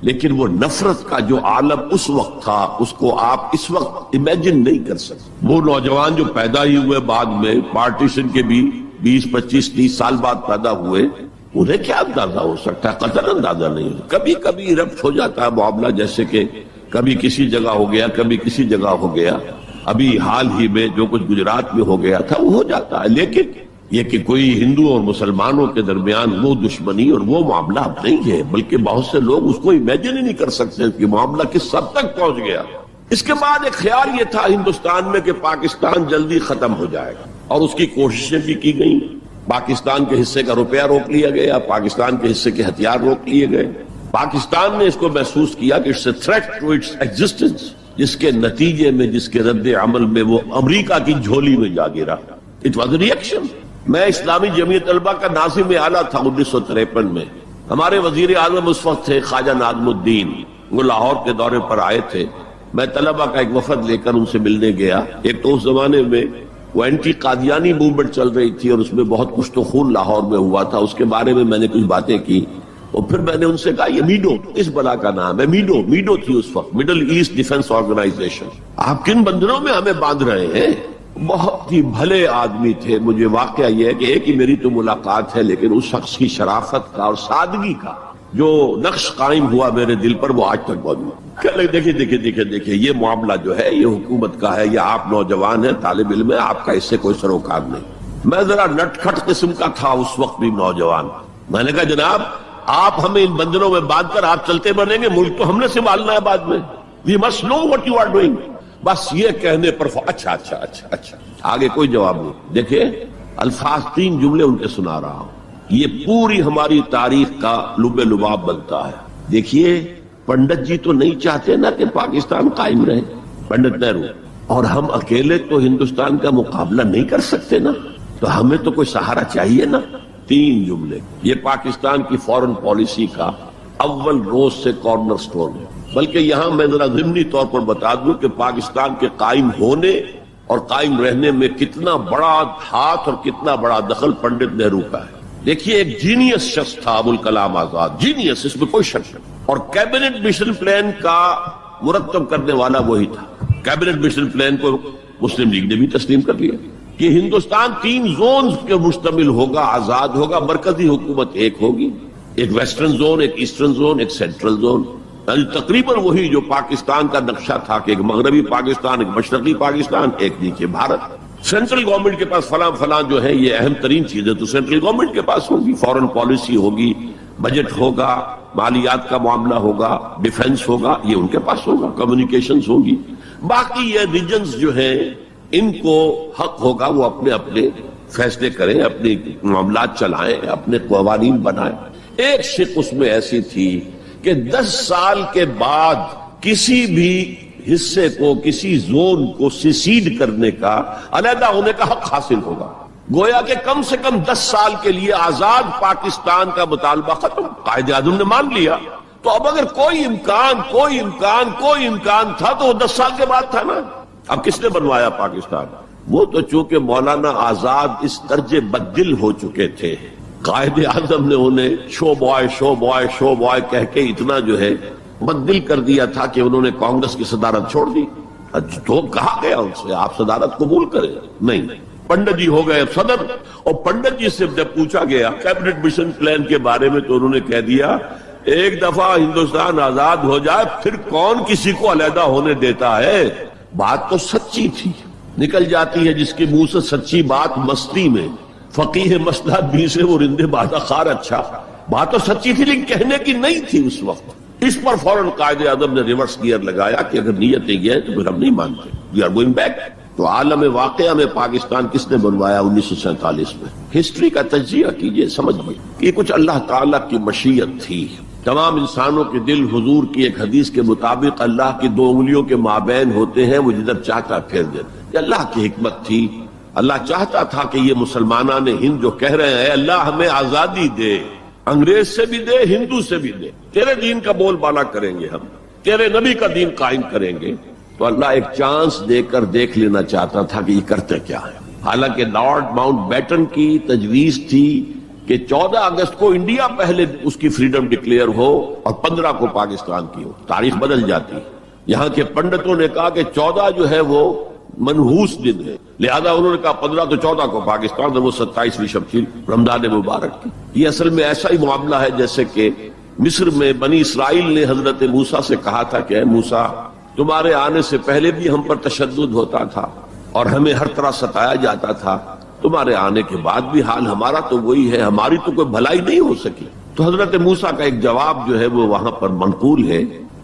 لیکن وہ نفرت کا جو عالم اس وقت تھا اس کو آپ اس وقت امیجن نہیں کر سکتے. وہ نوجوان جو پیدا ہی ہوئے بعد میں پارٹیشن کے بھی 20 25 30 سال بعد پیدا ہوئے، انہیں کیا اندازہ ہو سکتا ہے؟ قطعاً اندازہ نہیں. کبھی کبھی ربط ہو جاتا ہے معاملہ، جیسے کہ کبھی کسی جگہ ہو گیا، کبھی کسی جگہ ہو گیا. ابھی حال ہی میں جو کچھ گجرات میں ہو گیا تھا وہ ہو جاتا ہے، لیکن یہ کہ کوئی ہندو اور مسلمانوں کے درمیان وہ دشمنی اور وہ معاملہ اب نہیں ہے، بلکہ بہت سے لوگ اس کو امیجن ہی نہیں کر سکتے کہ معاملہ کس حد تک پہنچ گیا. اس کے بعد ایک خیال یہ تھا ہندوستان میں کہ پاکستان جلدی ختم ہو جائے گا، اور اس کی کوششیں بھی کی گئیں. پاکستان کے حصے کا روپیہ روک لیا گیا، پاکستان کے حصے کے ہتھیار روک لیے گئے. پاکستان نے اس کو محسوس کیا کہ it's a threat to its existence, جس کے نتیجے میں، جس کے رد عمل میں وہ امریکہ کی جھولی میں جا گرا. It was a reaction. میں اسلامی جمعیت طلبہ کا ناظم اعلیٰ تھا 1953 میں. ہمارے وزیر اعظم اس وقت تھے خواجہ نادم الدین، وہ لاہور کے دورے پر آئے تھے. میں طلبہ کا ایک وفد لے کر ان سے ملنے گیا. ایک تو اس زمانے میں وہ اینٹی قادیانی موومنٹ چل رہی تھی اور اس میں بہت کچھ تو خون لاہور میں ہوا تھا، اس کے بارے میں نے کچھ باتیں کی. اور پھر میں نے ان سے کہا یہ میڈو اس بلا کا نام ہے، میڈو تھی اس وقت، مڈل ایسٹ ڈیفنس آرگنائزیشن. آپ کن بندروں میں ہمیں باندھ رہے ہیں؟ بہت ہی بھلے آدمی تھے. مجھے واقعہ یہ ہے کہ ایک ہی میری تو ملاقات ہے، لیکن اس شخص کی شرافت کا اور سادگی کا جو نقش قائم ہوا میرے دل پر وہ آج تک موجود ہے. دیکھیے یہ معاملہ جو ہے یہ حکومت کا ہے، یہ آپ نوجوان ہیں، طالب علم ہے، آپ کا اس سے کوئی سروکار نہیں. میں ذرا نٹ کھٹ قسم کا تھا اس وقت بھی نوجوان. میں نے کہا جناب آپ ہمیں ان بندروں میں باندھ کر آپ چلتے بنیں گے، ملک تو ہم نے سنبھالنا ہے بعد میں. We must know what you are doing. بس یہ کہنے پر اچھا آگے کوئی جواب نہیں. دیکھیں الفاظ 3 جملے ان کے سنا رہا ہوں، یہ پوری ہماری تاریخ کا لب لباب بنتا ہے. دیکھیے پنڈت جی تو نہیں چاہتے نا کہ پاکستان قائم رہے، پنڈت نہرو، اور ہم اکیلے تو ہندوستان کا مقابلہ نہیں کر سکتے نا، تو ہمیں تو کوئی سہارا چاہیے نا. 3 جملے یہ پاکستان کی فورن پالیسی کا اول روز سے کارنر سٹون ہے. بلکہ یہاں میں ذرا ضمنی طور پر بتا دوں کہ پاکستان کے قائم ہونے اور قائم رہنے میں کتنا بڑا ہاتھ اور کتنا بڑا دخل پنڈت نہرو کا ہے. دیکھیے ایک جینیس شخص تھا ابوالکلام آزاد، جینیس، اس میں کوئی شک نہیں. اور کیبنٹ مشن پلان کا مرتب کرنے والا وہی تھا. کیبنٹ مشن پلان کو مسلم لیگ نے بھی تسلیم کر لیا کہ ہندوستان 3 زونز کے مشتمل ہوگا، آزاد ہوگا، مرکزی حکومت ایک ہوگی، ایک ویسٹرن زون، ایک ایسٹرن زون، ایک سینٹرل زون. یعنی تقریباً وہی جو پاکستان کا نقشہ تھا کہ ایک مغربی پاکستان، ایک مشرقی پاکستان، ایک نیچے بھارت. سینٹرل گورنمنٹ کے پاس فلاں جو ہے یہ اہم ترین چیزیں تو سینٹرل گورنمنٹ کے پاس ہوگی. فورن پالیسی ہوگی، بجٹ ہوگا، مالیات کا معاملہ ہوگا، ڈیفنس ہوگا، یہ ان کے پاس ہوگا، کمیونیکیشنز ہوگی. باقی یہ ریجنز جو ہیں ان کو حق ہوگا وہ اپنے اپنے فیصلے کریں، اپنے معاملات چلائیں، اپنے قوانین بنائیں. ایک شق اس میں ایسی تھی کہ 10 سال کے بعد کسی بھی حصے کو، کسی زون کو سیسیڈ کرنے کا، علیحدہ ہونے کا حق حاصل ہوگا. گویا کہ کم سے کم 10 سال کے لیے آزاد پاکستان کا مطالبہ ختم. قائد اعظم نے مان لیا. تو اب اگر کوئی امکان تھا تو وہ 10 سال کے بعد تھا نا. اب کس نے بنوایا پاکستان؟ وہ تو چونکہ مولانا آزاد اس درجے بددل ہو چکے تھے، قائد اعظم نے انہیں شو بوائے کہہ کے اتنا جو ہے بددل کر دیا تھا کہ انہوں نے کانگریس کی صدارت چھوڑ دی. تو کہا گیا ان سے آپ صدارت قبول کریں، نہیں. پنڈت جی ہو گئے صدر. اور پنڈت جی سے جب پوچھا گیا کیبنٹ مشن پلان کے بارے میں تو انہوں نے کہہ دیا ایک دفعہ ہندوستان آزاد ہو جائے پھر کون کسی کو علیحدہ ہونے دیتا ہے. بات تو سچی تھی، نکل جاتی ہے جس کے منہ سے سچی بات مستی میں. فقیہ مسئلہ بھی سے وہ رندے بادہ خار. اچھا بات تو سچی تھی لیکن کہنے کی نہیں تھی اس وقت. اس پر فوراً قائد اعظم نے ریورس گیئر لگایا کہ اگر نیت یہ ہے تو پھر ہم نہیں مانتے، وی آر گوئنگ بیک. تو عالم واقعہ میں پاکستان کس نے بنوایا 1947 میں؟ ہسٹری کا تجزیہ کیجئے، سمجھئے یہ کچھ اللہ تعالیٰ کی مشیت تھی۔ تمام انسانوں کے دل حضور کی ایک حدیث کے مطابق اللہ کی 2 انگلیوں کے مابین ہوتے ہیں، وہ جدھر چاہتا پھیر دیتا۔ یہ اللہ کی حکمت تھی۔ اللہ چاہتا تھا کہ یہ مسلمانان ہند جو کہہ رہے ہیں اللہ ہمیں آزادی دے، انگریز سے بھی دے، ہندو سے بھی دے، تیرے دین کا بول بالا کریں گے، ہم تیرے نبی کا دین قائم کریں گے، تو اللہ ایک چانس دے کر دیکھ لینا چاہتا تھا کہ یہ کرتے کیا ہے۔ حالانکہ لارڈ ماؤنٹ بیٹن کی تجویز تھی کہ 14 اگست کو انڈیا پہلے اس کی فریڈم ڈکلیئر ہو اور 15 کو پاکستان کی ہو، تاریخ بدل جاتی۔ یہاں کے پنڈتوں نے کہا کہ 14 جو ہے وہ منحوس دن ہے، لہذا انہوں نے کہا 15 تو 14 کو پاکستان، وہ 27ویں شب تھی رمضان مبارک کی۔ یہ اصل میں ایسا ہی معاملہ ہے جیسے کہ مصر میں بنی اسرائیل نے حضرت موسیٰ سے کہا تھا کہ اے موسیٰ، تمہارے آنے سے پہلے بھی ہم پر تشدد ہوتا تھا اور ہمیں ہر طرح ستایا جاتا تھا، تمہارے آنے کے بعد بھی حال ہمارا تو وہی ہے، ہماری تو کوئی بھلائی نہیں ہو سکی۔ تو حضرت موسیٰ کا ایک جواب جو ہے وہ وہاں پر منقول ہے،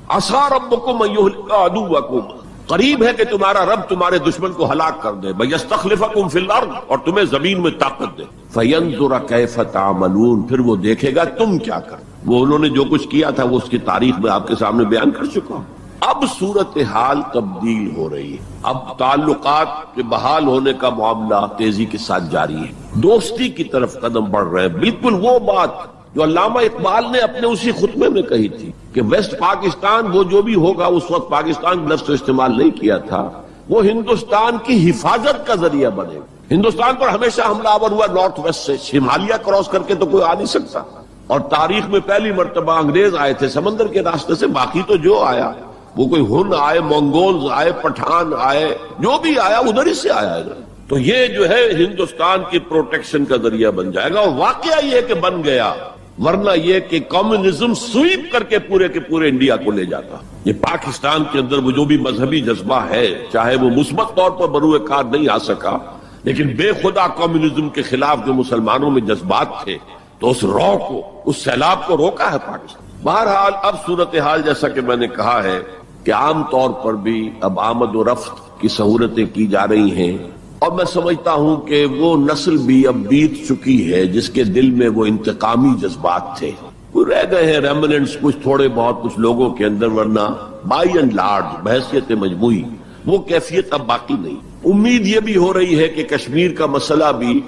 عَصَىٰ رَبُّكُمْ أَن يُهْلِكَ عَدُوَّكُمْ، قریب ہے کہ تمہارا رب تمہارے دشمن کو ہلاک کر دے، وَيَسْتَخْلِفَكُمْ فِي الْأَرْضِ، اور تمہیں زمین میں طاقت دے، فَيَنْظُرَ كَيْفَ تَعْمَلُونَ، پھر وہ دیکھے گا تم کیا کر۔ وہ انہوں نے جو کچھ کیا تھا وہ اس کی تاریخ میں آپ کے سامنے بیان کر چکا ہوں۔ اب صورتحال تبدیل ہو رہی ہے، اب تعلقات کے بحال ہونے کا معاملہ تیزی کے ساتھ جاری ہے، دوستی کی طرف قدم بڑھ رہے ہیں۔ بالکل وہ بات جو علامہ اقبال نے اپنے اسی خطبے میں کہی تھی کہ ویسٹ پاکستان وہ جو بھی ہوگا، اس وقت پاکستان لفظ استعمال نہیں کیا تھا، وہ ہندوستان کی حفاظت کا ذریعہ بنے گا۔ ہندوستان پر ہمیشہ حملہ آور ہوا نارتھ ویسٹ سے، ہمالیہ کراس کر کے تو کوئی آ نہیں سکتا، اور تاریخ میں پہلی مرتبہ انگریز آئے تھے سمندر کے راستے سے، باقی تو جو آیا وہ کوئی ہن آئے، منگولز آئے، پٹھان آئے، جو بھی آیا ادھر ہی سے آیا ہے۔ تو یہ جو ہے ہندوستان کی پروٹیکشن کا ذریعہ بن جائے گا، اور واقعہ یہ کہ بن گیا، ورنہ یہ کہ کمیونزم سویپ کر کے پورے انڈیا کو لے جاتا۔ یہ پاکستان کے اندر وہ جو بھی مذہبی جذبہ ہے، چاہے وہ مثبت طور پر بروئے کار نہیں آ سکا، لیکن بے خدا کمیونزم کے خلاف جو مسلمانوں میں جذبات تھے، تو اس رو کو، اس سیلاب کو روکا ہے پاکستان۔ بہرحال اب صورتحال جیسا کہ میں نے کہا ہے کہ عام طور پر بھی اب آمد و رفت کی سہولتیں کی جا رہی ہیں، اور میں سمجھتا ہوں کہ وہ نسل بھی اب بیت چکی ہے جس کے دل میں وہ انتقامی جذبات تھے، وہ رہ گئے ہیں ریمننٹس کچھ تھوڑے بہت کچھ لوگوں کے اندر، ورنہ بائی اینڈ لارج بحیثیت مجموعی وہ کیفیت اب باقی نہیں۔ امید یہ بھی ہو رہی ہے کہ کشمیر کا مسئلہ بھی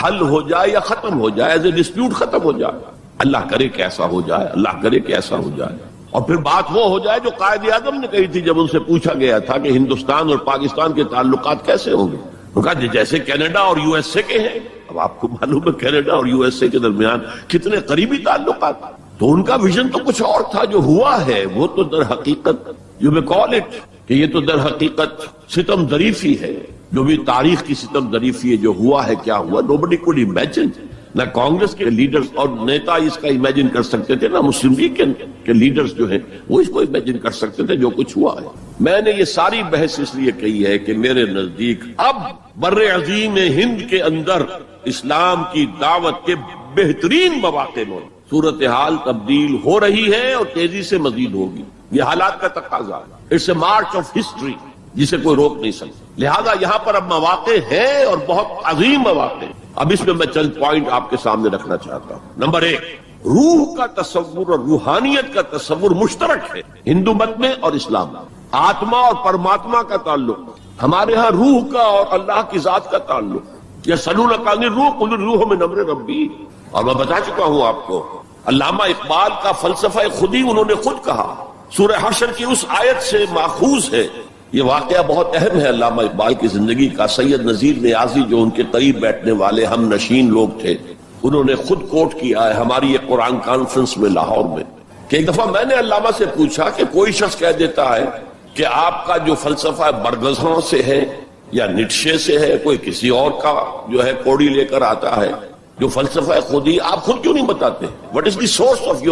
حل ہو جائے یا ختم ہو جائے، ایز اے ڈسپیوٹ ختم ہو جائے، اللہ کرے کہ ایسا ہو جائے، اللہ کرے کہ ایسا ہو جائے، اور پھر بات وہ ہو جائے جو قائد اعظم نے کہی تھی جب ان سے پوچھا گیا تھا کہ ہندوستان اور پاکستان کے تعلقات کیسے ہوں گے، انہوں نے کہا جیسے کینیڈا اور یو ایس اے کے ہیں۔ اب آپ کو معلوم ہے کینیڈا اور یو ایس اے کے درمیان کتنے قریبی تعلقات، تو ان کا ویژن تو کچھ اور تھا، جو ہوا ہے وہ تو در حقیقت یو میں کال اٹ کہ یہ تو در حقیقت ستم ظریفی ہے، جو بھی تاریخ کی ستم ظریفی ہے، جو ہوا ہے کیا ہوا، nobody could imagine، نہ کانگریس کے لیڈرز اور نیتا اس کا امیجن کر سکتے تھے، نہ مسلم لیگ کے لیڈرز جو ہیں وہ اس کو امیجن کر سکتے تھے جو کچھ ہوا ہے۔ میں نے یہ ساری بحث اس لیے کہی ہے کہ میرے نزدیک اب بر عظیم ہند کے اندر اسلام کی دعوت کے بہترین مواقع میں صورتحال تبدیل ہو رہی ہے اور تیزی سے مزید ہوگی، یہ حالات کا تقاضا ہے، it's a march of history جسے کوئی روک نہیں سکتا، لہذا یہاں پر اب مواقع ہیں اور بہت عظیم مواقع۔ اب اس میں میں چند پوائنٹ آپ کے سامنے رکھنا چاہتا ہوں۔ نمبر 1، روح کا تصور اور روحانیت کا تصور مشترک ہے ہندو مت میں اور اسلام میں۔ آتما اور پرماتما کا تعلق، ہمارے ہاں روح کا اور اللہ کی ذات کا تعلق، یسألونک عن الروح قل الروح من امر ربی، اور میں بتا چکا ہوں آپ کو علامہ اقبال کا فلسفہ خودی انہوں نے خود کہا، سورہ حشر کی اس آیت سے ماخوذ ہے۔ یہ واقعہ بہت اہم ہے علامہ اقبال کی زندگی کا۔ سید نذیر نیازی جو ان کے قریب بیٹھنے والے ہم نشین لوگ تھے، انہوں نے خود کوٹ کیا ہے ہماری ایک قرآن کانفرنس میں لاہور میں، کہ ایک دفعہ میں نے علامہ سے پوچھا کہ کوئی شخص کہہ دیتا ہے کہ آپ کا جو فلسفہ برگزوں سے ہے یا نیٹشے سے ہے، کوئی کسی اور کا جو ہے کوڑی لے کر آتا ہے، جو فلسفہ خودی آپ خود کیوں نہیں بتاتے؟ What is the source of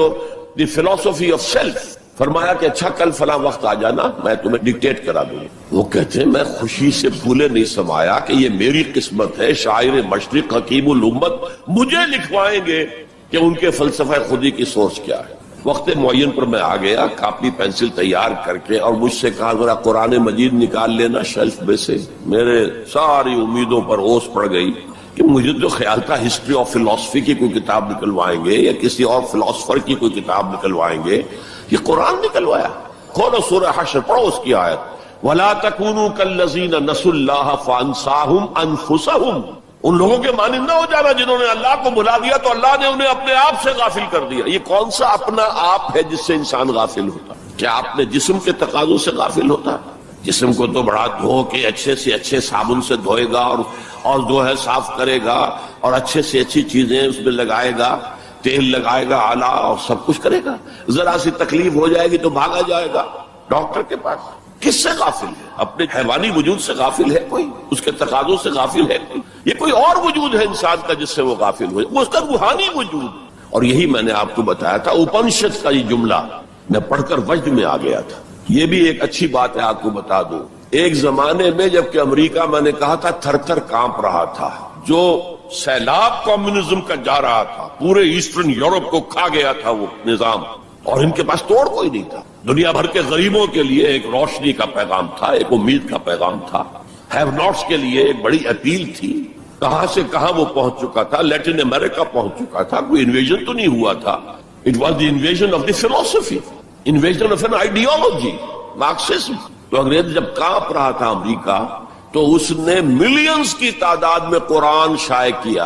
the philosophy of self؟ فرمایا کہ اچھا کل فلاں وقت آ جانا، میں تمہیں ڈکٹیٹ کرا دوں گا۔ وہ کہتے ہیں میں خوشی سے پھولے نہیں سمایا کہ یہ میری قسمت ہے، شاعر مشرق حکیم الامت مجھے لکھوائیں گے کہ ان کے فلسفہ خودی کی سورس کیا ہے۔ وقت معین پر میں آ گیا کاپی پینسل تیار کر کے، اور مجھ سے کہا ذرا قرآن مجید نکال لینا شیلف میں سے۔ میرے ساری امیدوں پر اوس پڑ گئی کہ مجھے تو خیال تھا ہسٹری آف فلاسفی کی کوئی کتاب نکلوائیں گے یا کسی اور فلاسفر کی کوئی کتاب نکلوائیں گے، یہ قرآن نکلوایا۔ کھولو سورہ حشر، پڑھو اس کی آیت، وَلَا تَكُونُوا كَالَّذِينَ نَسُوا اللَّهَ فَأَنسَاهُمْ أَنفُسَهُمْ، ان لوگوں کے مانند نہ ہو جانا جنہوں نے اللہ کو بھلا دیا تو اللہ نے انہیں اپنے آپ سے غافل کر دیا۔ یہ کون سا اپنا آپ ہے جس سے انسان غافل ہوتا؟ کیا اپنے جسم کے تقاضوں سے غافل ہوتا؟ جسم کو تو بڑا دھو کے اچھے سے اچھے صابن سے دھوئے گا اور جو ہے صاف کرے گا، اور اچھے سے اچھی چیزیں اس میں لگائے گا، تیل لگائے گا اعلیٰ، اور سب کچھ کرے گا۔ ذرا سی تکلیف ہو جائے گی تو بھاگا جائے گا ڈاکٹر کے پاس۔ کس سے غافل ہے؟ اپنے حیوانی وجود سے غافل ہے کوئی؟ اس کے تقاضوں سے غافل ہے کوئی؟ یہ کوئی اور وجود ہے انسان کا جس سے وہ غافل ہوئے، وہ اس کا روحانی وجود۔ اور یہی میں نے آپ کو بتایا تھا، اپنشد کا یہ جملہ میں پڑھ کر وجد میں آ گیا تھا۔ یہ بھی ایک اچھی بات ہے، آپ کو بتا دوں، ایک زمانے میں جبکہ امریکہ میں نے کہا تھا تھر تھر کانپ رہا تھا، جو سیلاب کمیونزم کا جا رہا تھا، پورے ایسٹرن یورپ کو کھا گیا تھا وہ نظام، اور ان کے پاس توڑ کوئی نہیں تھا۔ دنیا بھر کے غریبوں کے لیے ایک روشنی کا پیغام تھا، ایک امید کا پیغام تھا، ہیو ناٹس کے لیے ایک بڑی اپیل تھی۔ کہاں سے کہاں وہ پہنچ چکا تھا، لیٹن امریکہ پہنچ چکا تھا، کوئی انویژن تو نہیں ہوا تھا۔ It was the invasion of the philosophy, invasion of an ideology, Marxism. تو انگریز جب کانپ رہا تھا امریکہ، تو اس نے ملینز کی تعداد میں قرآن شائع کیا،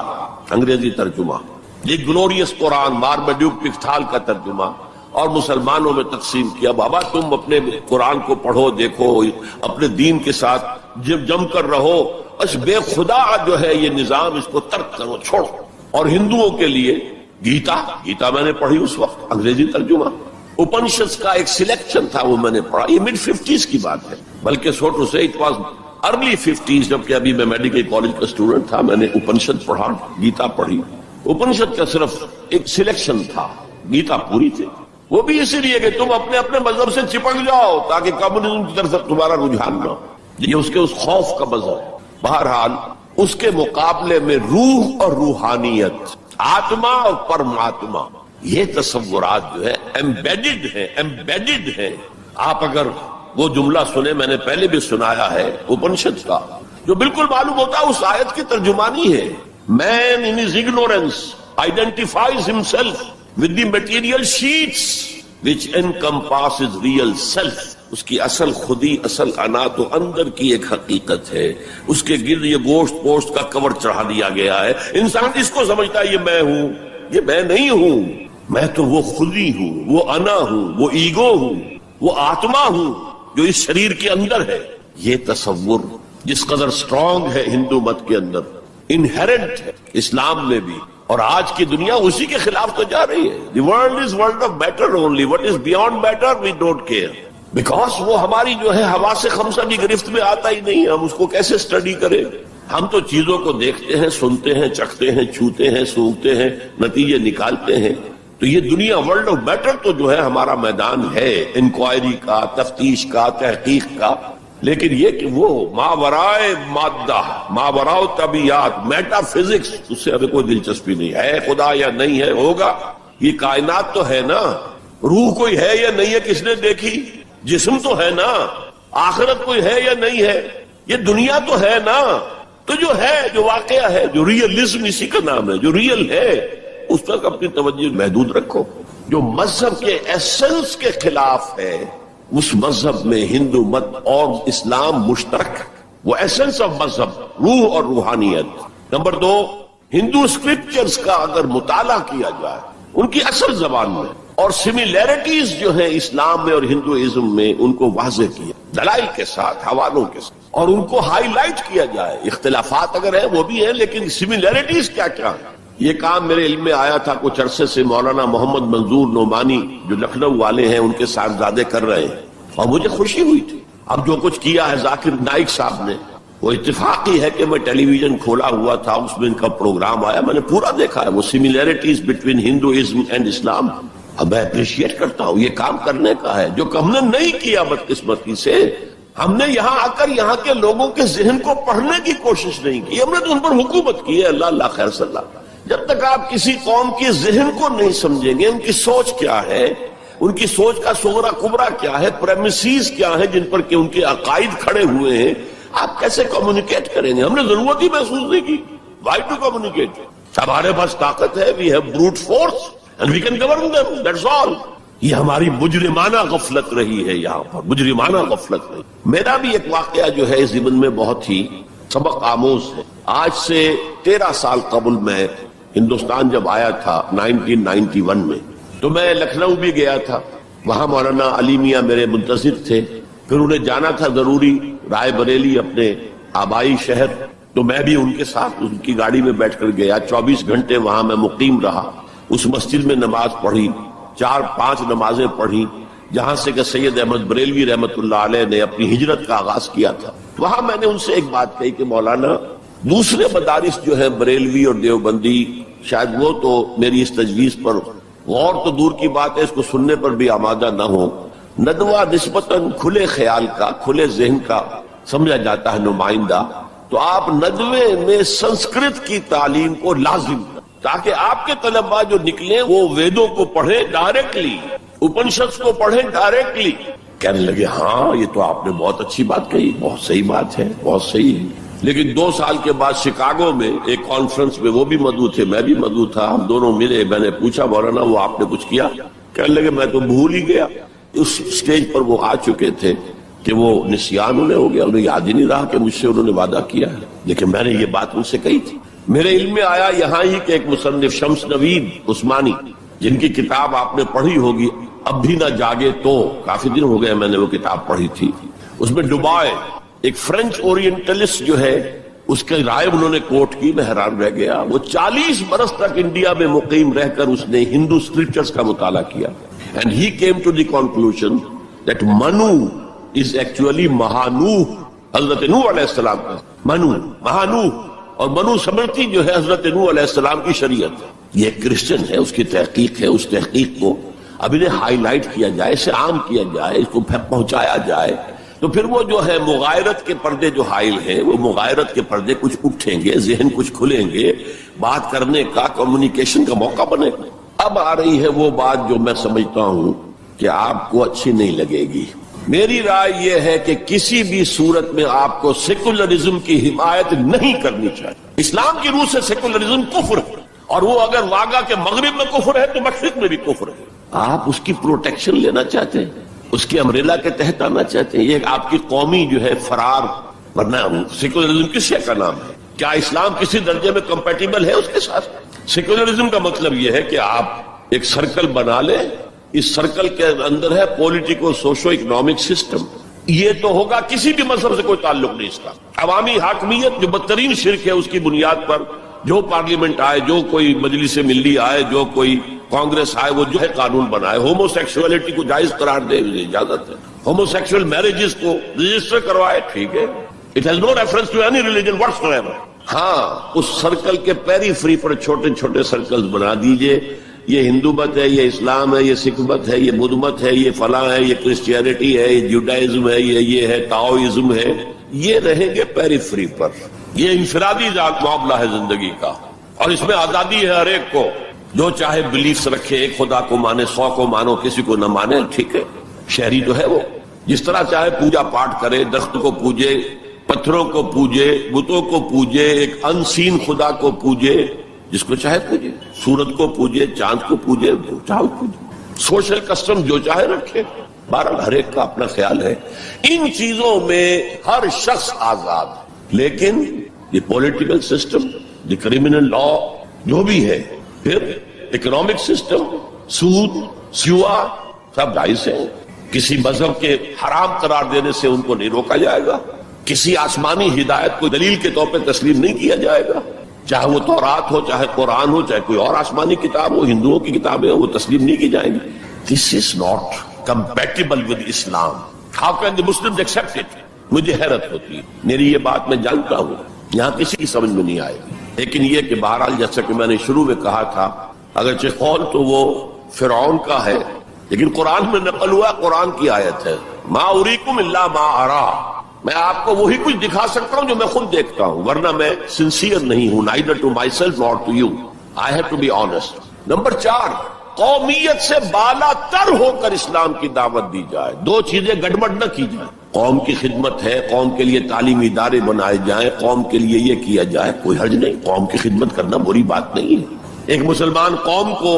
انگریزی ترجمہ، یہ گلوریس قرآن، مارمڈیوک پکتھال کا ترجمہ، اور مسلمانوں میں تقسیم کیا۔ بابا تم اپنے قرآن کو پڑھو، دیکھو، اپنے دین کے ساتھ جم کر رہو، بس بے خدا جو ہے یہ نظام، اس کو ترک کرو، چھوڑو۔ اور ہندوؤں کے لیے گیتا میں نے پڑھی اس وقت، انگریزی ترجمہ۔ اپنشد کا ایک سلیکشن تھا، وہ میں نے پڑھا، یہ مڈ 50s کی بات ہے، بلکہ سو ٹو سے اٹ واز ارلی 50s، جبکہ ابھی میں میڈیکل کالج کا اسٹوڈنٹ تھا، میں نے اپنشد پڑھا، گیتا پڑھی۔ اپنشد کا صرف ایک سلیکشن تھا، گیتا پوری تھی۔ وہ بھی اسی لیے کہ تم اپنے اپنے مذہب سے چپک جاؤ تاکہ کمیونزم کی طرف تمہارا رجحان نہ ہو، یہ اس کے اس خوف کا مذہب ہے۔ بہرحال اس کے مقابلے میں روح اور روحانیت، آتما اور پرماتما، یہ تصورات جو ہے ایمبیڈڈ ہیں۔ آپ اگر وہ جملہ سنیں، میں نے پہلے بھی سنایا ہے اپنشد کا، جو بالکل معلوم ہوتا ہے اس آیت کی ترجمانی ہے، man in his ignorance identifies himself with the material sheets which encompasses real self۔ اس کی اصل خودی، اصل انا تو اندر کی ایک حقیقت ہے، اس کے گرد یہ گوشت پوشت کا کور چڑھا دیا گیا ہے۔ انسان اس کو سمجھتا ہے یہ میں ہوں، یہ میں نہیں ہوں، میں تو وہ خودی ہوں، وہ انا ہوں، وہ ایگو ہوں، وہ آتما ہوں جو اس شریر کے اندر ہے۔ یہ تصور جس قدر اسٹرانگ ہے ہندو مت کے اندر، انہیرنٹ ہے اسلام میں بھی، اور آج کی دنیا اسی کے خلاف تو جا رہی ہے۔ The world is world of matter only. What is beyond matter we don't care. Because وہ ہماری جو ہے حواس خمسہ کی گرفت میں آتا ہی نہیں، ہم اس کو کیسے اسٹڈی کریں؟ ہم تو چیزوں کو دیکھتے ہیں، سنتے ہیں، چکھتے ہیں، چھوتے ہیں، سونگھتے ہیں، نتیجے نکالتے ہیں۔ تو یہ دنیا ورلڈ آف میٹر تو جو ہے ہمارا میدان ہے انکوائری کا، تفتیش کا، تحقیق کا، لیکن یہ کہ وہ ماورائے مادہ، ماورائے طبیعت، میٹا فزکس، اس سے ہمیں کوئی دلچسپی نہیں ہے، خدا یا نہیں ہے، ہوگا۔ یہ کائنات تو ہے نا، روح کوئی ہے یا نہیں ہے کس نے دیکھی؟ جسم تو ہے نا، آخرت کوئی ہے یا نہیں ہے؟ یہ دنیا تو ہے نا۔ تو جو ہے، جو واقعہ ہے، جو ریئلزم اسی کا نام ہے، جو ریئل ہے، اس تک اپنی توجہ محدود رکھو۔ جو مذہب کے ایسنس کے خلاف ہے، اس مذہب میں ہندو مت اور اسلام مشترک، وہ ایسنس آف مذہب، روح اور روحانیت۔ نمبر 2، ہندو اسکرپچرز کا اگر مطالعہ کیا جائے ان کی اصل زبان میں، اور سملیرٹیز جو ہیں اسلام میں اور ہندوازم میں، ان کو واضح کیا دلائل کے ساتھ، حوالوں کے ساتھ، اور ان کو ہائی لائٹ کیا جائے۔ اختلافات اگر ہیں وہ بھی ہیں، لیکن سملیرٹیز کیا کیا ہیں۔ یہ کام میرے علم میں آیا تھا کچھ عرصے سے، مولانا محمد منظور نعمانی جو لکھنؤ والے ہیں، ان کے صاحبزادے کر رہے ہیں، اور مجھے خوشی ہوئی تھی۔ اب جو کچھ کیا ہے ذاکر نائک صاحب نے، وہ اتفاقی ہے کہ میں ٹیلی ویژن کھولا ہوا تھا، اس میں ان کا پروگرام آیا، میں نے پورا دیکھا ہے، وہ سملیرٹیز بٹوین ہندوازم اینڈ اسلام۔ اب میں اپریشیٹ کرتا ہوں، یہ کام کرنے کا ہے جو ہم نے نہیں کیا بدقسمتی سے۔ ہم نے یہاں آ کر یہاں کے لوگوں کے ذہن کو پڑھنے کی کوشش نہیں کی، ہم نے تو ان پر حکومت کی ہے، اللہ اللہ خیر صلی اللہ، جب تک آپ کسی قوم کے ذہن کو نہیں سمجھیں گے، ان کی سوچ کیا ہے، ان کی سوچ کا صغرا کبرا کیا ہے، پریمیسز کیا ہے جن پر کہ ان کے عقائد کھڑے ہوئے ہیں، آپ کیسے کمیونیکیٹ کریں گے؟ ہم نے ضرورت ہی محسوس نہیں کی. Why to communicate? ہمارے پاس طاقت ہے، we have brute force and we can govern them, that's all. یہ ہماری مجرمانہ غفلت رہی ہے، یہاں پر مجرمانہ غفلت رہی. میرا بھی ایک واقعہ جو ہے اس ضمن میں بہت ہی سبق آموز ہے. آج سے 13 سال قبل میں ہندوستان جب آیا تھا 1991 میں، تو میں لکھنؤ بھی گیا تھا. وہاں مولانا علی میاں میرے منتظر تھے. پھر انہیں جانا تھا ضروری رائے بریلی، اپنے آبائی شہر، تو میں بھی ان کے ساتھ ان کی گاڑی میں بیٹھ کر گیا. 24 گھنٹے وہاں میں مقیم رہا. اس مسجد میں نماز پڑھی، 4-5 نمازیں پڑھی جہاں سے کہ سید احمد بریلوی رحمت اللہ علیہ نے اپنی ہجرت کا آغاز کیا تھا. وہاں میں نے ان سے ایک بات کہی کہ مولانا، دوسرے مدارس جو ہیں بریلوی اور دیوبندی، شاید وہ تو میری اس تجویز پر غور تو دور کی بات ہے، اس کو سننے پر بھی آمادہ نہ ہو. ندوہ نسبتاً کھلے خیال کا، کھلے ذہن کا سمجھا جاتا ہے نمائندہ، تو آپ ندوے میں سنسکرت کی تعلیم کو لازم کریں تاکہ آپ کے طلباء جو نکلیں وہ ویدوں کو پڑھیں ڈائریکٹلی، اپنشد کو پڑھیں ڈائریکٹلی. کہنے لگے ہاں یہ تو آپ نے بہت اچھی بات کہی، بہت صحیح بات ہے، بہت صحیح ہے. لیکن 2 سال کے بعد شکاگو میں ایک کانفرنس میں وہ بھی مدعو تھے، میں بھی مدعو تھا، ہم دونوں ملے. میں نے پوچھا مولانا وہ آپ نے کچھ کیا؟ کہنے لگے میں تو بھول ہی گیا. اس سٹیج پر وہ آ چکے تھے کہ وہ نسیان انہیں ہو گیا، انہیں یاد ہی نہیں رہا کہ مجھ سے انہوں نے وعدہ کیا ہے. لیکن میں نے یہ بات ان سے کہی تھی. میرے علم میں آیا یہاں ہی کہ ایک مصنف شمس نوید عثمانی، جن کی کتاب آپ نے پڑھی ہوگی اب بھی نہ جاگے تو، کافی دن ہو گئے میں نے وہ کتاب پڑھی تھی. اس میں ڈوبائے ایک فرینچ اورینٹلسٹ جو ہے، اس کی رائے انہوں نے کوٹ کی. میں حیران رہ گیا. وہ 40 برس تک انڈیا میں مقیم رہ کر اس نے ہندو اسکرپچرز کا مطالعہ کیا. And he came to the conclusion that Manu is actually Mahanooh, حضرت نوح علیہ السلام کا مہانوح، اور منو سمرتی جو ہے حضرت نوح علیہ السلام کی شریعت. یہ کرسچن ہے، اس کی تحقیق ہے. اس تحقیق کو اب انہیں ہائی لائٹ کیا جائے، اسے عام کیا جائے، اس کو پہنچایا جائے، تو پھر وہ جو ہے مغایرت کے پردے جو حائل ہیں، وہ مغایرت کے پردے کچھ اٹھیں گے، ذہن کچھ کھلیں گے، بات کرنے کا، کمیونیکیشن کا موقع بنے گا. اب آ رہی ہے وہ بات جو میں سمجھتا ہوں کہ آپ کو اچھی نہیں لگے گی. میری رائے یہ ہے کہ کسی بھی صورت میں آپ کو سیکولرزم کی حمایت نہیں کرنی چاہیے. اسلام کی روح سے سیکولرزم کفر ہے، اور وہ اگر واگا کے مغرب میں کفر ہے تو مشرق میں بھی کفر ہے. آپ اس کی پروٹیکشن لینا چاہتے ہیں، اس کی امبریلا کے تحت آنا چاہتے ہیں. یہ آپ کی قومی جو ہے فرار، ورنہ سیکولرزم کس شے کا نام ہے؟ کیا اسلام کسی درجے میں کمپیٹیبل ہے اس کے ساتھ؟ سیکولرزم کا مطلب یہ ہے کہ آپ ایک سرکل بنا لیں، اس سرکل کے اندر ہے پولیٹیکو سوشو اکنامک سسٹم. یہ تو ہوگا، کسی بھی مذہب سے کوئی تعلق نہیں اس کا. عوامی حاکمیت جو بدترین شرک ہے، اس کی بنیاد پر جو پارلیمنٹ آئے، جو کوئی مجلس ملی آئے، جو کوئی کانگریس آئے، وہ جو ہے قانون بنائے. ہومو سیکشولیٹی کو جائز قرار دے، اجازت ہے. ہومو سیکشل میرجز کو رجسٹر کروائے، ٹھیک ہے. It has no reference to any religion whatsoever. ہاں، اس سرکل کے پیری فری پر چھوٹے چھوٹے سرکلز بنا دیجئے. یہ ہندو مت ہے، یہ اسلام ہے، یہ سکھ مت ہے، یہ بدھ مت ہے، یہ فلاں ہے، یہ کرسچینٹی ہے، یہ جوڈائزم ہے، یہ ہے تاؤزم ہے. یہ رہیں گے پیری فری پر. یہ انفرادی معاملہ ہے زندگی کا، اور اس میں آزادی ہے ہر ایک کو. جو چاہے بلیفز رکھے، ایک خدا کو مانے، 100 کو مانو، کسی کو نہ مانے، ٹھیک ہے. شہری تو ہے وہ، جس طرح چاہے پوجا پاٹ کرے، درخت کو پوجے، پتھروں کو پوجے، بتوں کو پوجے، ایک انسین خدا کو پوجے، جس کو چاہے پوجے، سورج کو پوجے، چاند کو پوجے، جو چاہے پوجے. سوشل کسٹم جو چاہے رکھے. بہرحال ہر ایک کا اپنا خیال ہے. ان چیزوں میں ہر شخص آزاد ہے. لیکن یہ پولیٹیکل سسٹم، دی کریمنل لا جو بھی ہے، پھر اکنامک سسٹم، سود، سیوا، سب جائز ہے. کسی مذہب کے حرام قرار دینے سے ان کو نہیں روکا جائے گا. کسی آسمانی ہدایت کو دلیل کے طور پہ تسلیم نہیں کیا جائے گا. چاہے وہ تورات ہو، چاہے قرآن ہو، چاہے کوئی اور آسمانی کتاب ہو، ہندوؤں کی کتابیں ہو، وہ تسلیم نہیں کی جائیں گی. This is not compatible with Islam. How can the Muslims accept it? مجھے حیرت ہوتی ہے. میری یہ بات میں جانتا ہوں یہاں کسی کی سمجھ میں نہیں آئے گی، لیکن یہ کہ بہرحال جیسا کہ میں نے شروع میں کہا تھا، اگرچہ قول تو وہ فرعون کا ہے، لیکن قرآن میں نقل ہوا قرآن کی آیت ہے، ما اریکم الا ما ارا. میں آپ کو وہی کچھ دکھا سکتا ہوں جو میں خود دیکھتا ہوں، ورنہ میں سنسیئر نہیں ہوں، neither to myself nor to you. I have to be honest. Number 4، قومیت سے بالا تر ہو کر اسلام کی دعوت دی جائے، دو چیزیں گڑبڑ نہ کی جائیں۔ قوم کی خدمت ہے، قوم کے لیے تعلیمی ادارے بنائے جائیں، قوم کے لیے یہ کیا جائے، کوئی حرج نہیں، قوم کی خدمت کرنا بری بات نہیں ہے۔ ایک مسلمان قوم کو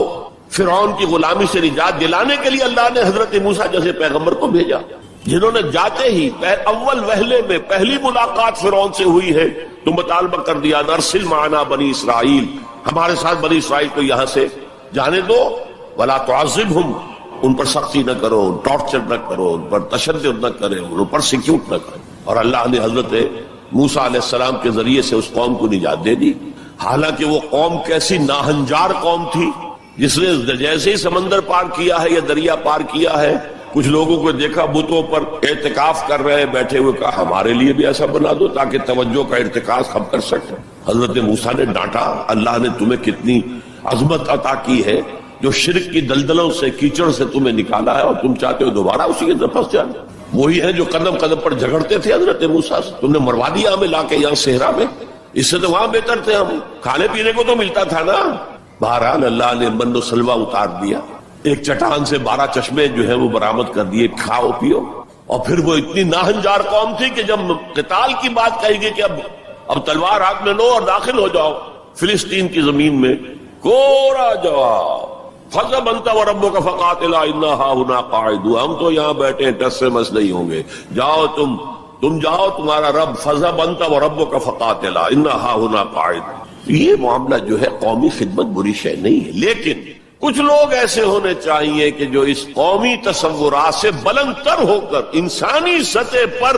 فرعون کی غلامی سے نجات دلانے کے لیے اللہ نے حضرت موسیٰ جیسے پیغمبر کو بھیجا، جنہوں نے جاتے ہی اول وہلے میں پہلی ملاقات فرعون سے ہوئی ہے تو مطالبہ کر دیا، ارسل معنا بنی اسرائیل، ہمارے ساتھ بنی اسرائیل کو یہاں سے جانے دو، ولا تعذبہم، ان پر سختی نہ کرو، ٹارچر نہ کرو، ان پر تشدد نہ کرے، ان پر پرسیکیوٹ نہ کرو۔ اور اللہ نے حضرت موسیٰ علیہ السلام کے ذریعے سے اس قوم کو نجات دے دی۔ حالانکہ وہ قوم کیسی ناہنجار قوم تھی، جس نے جیسے ہی سمندر پار کیا ہے یا دریا پار کیا ہے، کچھ لوگوں کو دیکھا بتوں پر اعتکاف کر رہے بیٹھے ہوئے، کہا ہمارے لیے بھی ایسا بنا دو تاکہ توجہ کا ارتکاز ہم کر سکیں۔ حضرت موسیٰ نے ڈانٹا، اللہ نے تمہیں کتنی عظمت عطا کی ہے، جو شرک کی دلدلوں سے، کیچڑ سے تمہیں نکالا ہے، اور تم چاہتے ہو دوبارہ اسی کے اندر پھنس جانا۔ وہی ہے جو قدم قدم پر جھگڑتے تھے حضرت موسیٰ سے، تم نے مروا دیا ہمیں لا کے یہاں صحرا میں، اس سے تو وہاں بہتر تھے، ہم کھانے پینے کو تو ملتا تھا نا۔ بہرحال اللہ نے من و سلوہ اتار دیا، ایک چٹان سے 12 چشمے جو ہے وہ برآمد کر دیے، کھاؤ پیو۔ اور پھر وہ اتنی ناہنجار قوم تھی کہ جب قتال کی بات کہی گئی کہ اب تلوار ہاتھ میں لو اور داخل ہو جاؤ فلسطین کی زمین میں، کوڑا جواب، فَذْهَبْ أَنْتَ وَرَبُّكَ فَقَاتِلَا إِنَّا هَاهُنَا قَاعِدُونَ، ہم تو یہاں بیٹھے ہیں، ٹس سے مس نہیں ہوں گے، جاؤ تم جاؤ، تمہارا رب، فَذْهَبْ أَنْتَ وَرَبُّكَ فَقَاتِلَا إِنَّا هَاهُنَا قَاعِدُونَ۔ یہ معاملہ جو ہے قومی خدمت بری شے نہیں ہے، لیکن کچھ لوگ ایسے ہونے چاہیے کہ جو اس قومی تصورات سے بلند تر ہو کر انسانی سطح پر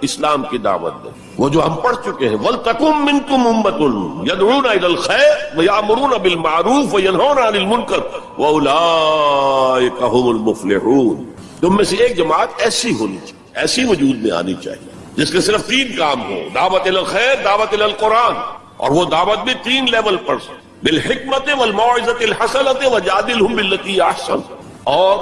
اسلام کی دعوت دیں، وہ جو ہم پڑھ چکے ہیں، وَلْتَكُن مِّنكُمْ أُمَّةٌ يَدْعُونَ إِلَى الْخَيْرِ وَيَأْمُرُونَ بِالْمَعْرُوفِ وَيَنْهَوْنَ عَنِ الْمُنكَرِ وَأُولَٰئِكَ هُمُ الْمُفْلِحُونَ۔ تم میں سے ایک جماعت ایسی ہونی چاہیے، ایسی وجود میں آنی چاہیے، جس کے صرف 3 کام ہو، دعوت الی الخیر، دعوت الی القرآن، اور وہ دعوت بھی 3 لیول پر، بالحکمت والموعظۃ الحسنۃ وجادلہم باللتی احسن، اور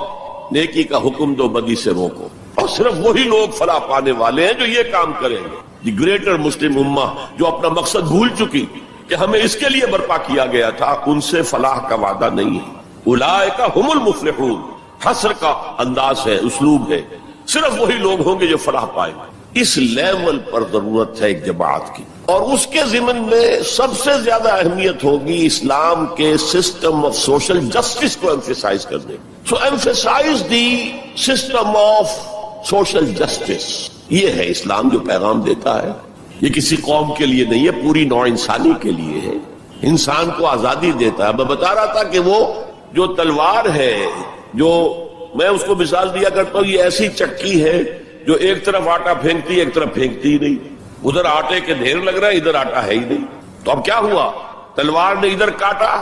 نیکی کا حکم دو، بدی سے روکو۔ اور صرف وہی لوگ فلاح پانے والے ہیں جو یہ کام کریں گے۔ دی گریٹر مسلم امہ جو اپنا مقصد بھول چکی کہ ہمیں اس کے لیے برپا کیا گیا تھا، ان سے فلاح کا وعدہ نہیں ہے۔ اولئک ھم المفلحون، حصر کا انداز ہے، اسلوب ہے، صرف وہی لوگ ہوں گے جو فلاح پائیں گے۔ اس لیول پر ضرورت ہے ایک جماعت کی، اور اس کے ضمن میں سب سے زیادہ اہمیت ہوگی اسلام کے سسٹم آف سوشل جسٹس کو ایمفیسائز کرنے۔ So emphasise the system of social justice, یہ ہے اسلام جو پیغام دیتا ہے۔ یہ کسی قوم کے لیے نہیں ہے، پوری نوع انسانی کے لیے ہے، انسان کو آزادی دیتا ہے۔ میں بتا رہا تھا کہ وہ جو تلوار ہے، جو میں اس کو مثال دیا کرتا ہوں، یہ ایسی چکی ہے جو ایک طرف آٹا پھینکتی ہے، ایک طرف پھینکتی ہی نہیں، ادھر آٹے کے ڈھیر لگ رہا ہے، ادھر آٹا ہے ہی نہیں۔ تو اب کیا ہوا؟ تلوار نے ادھر کاٹا،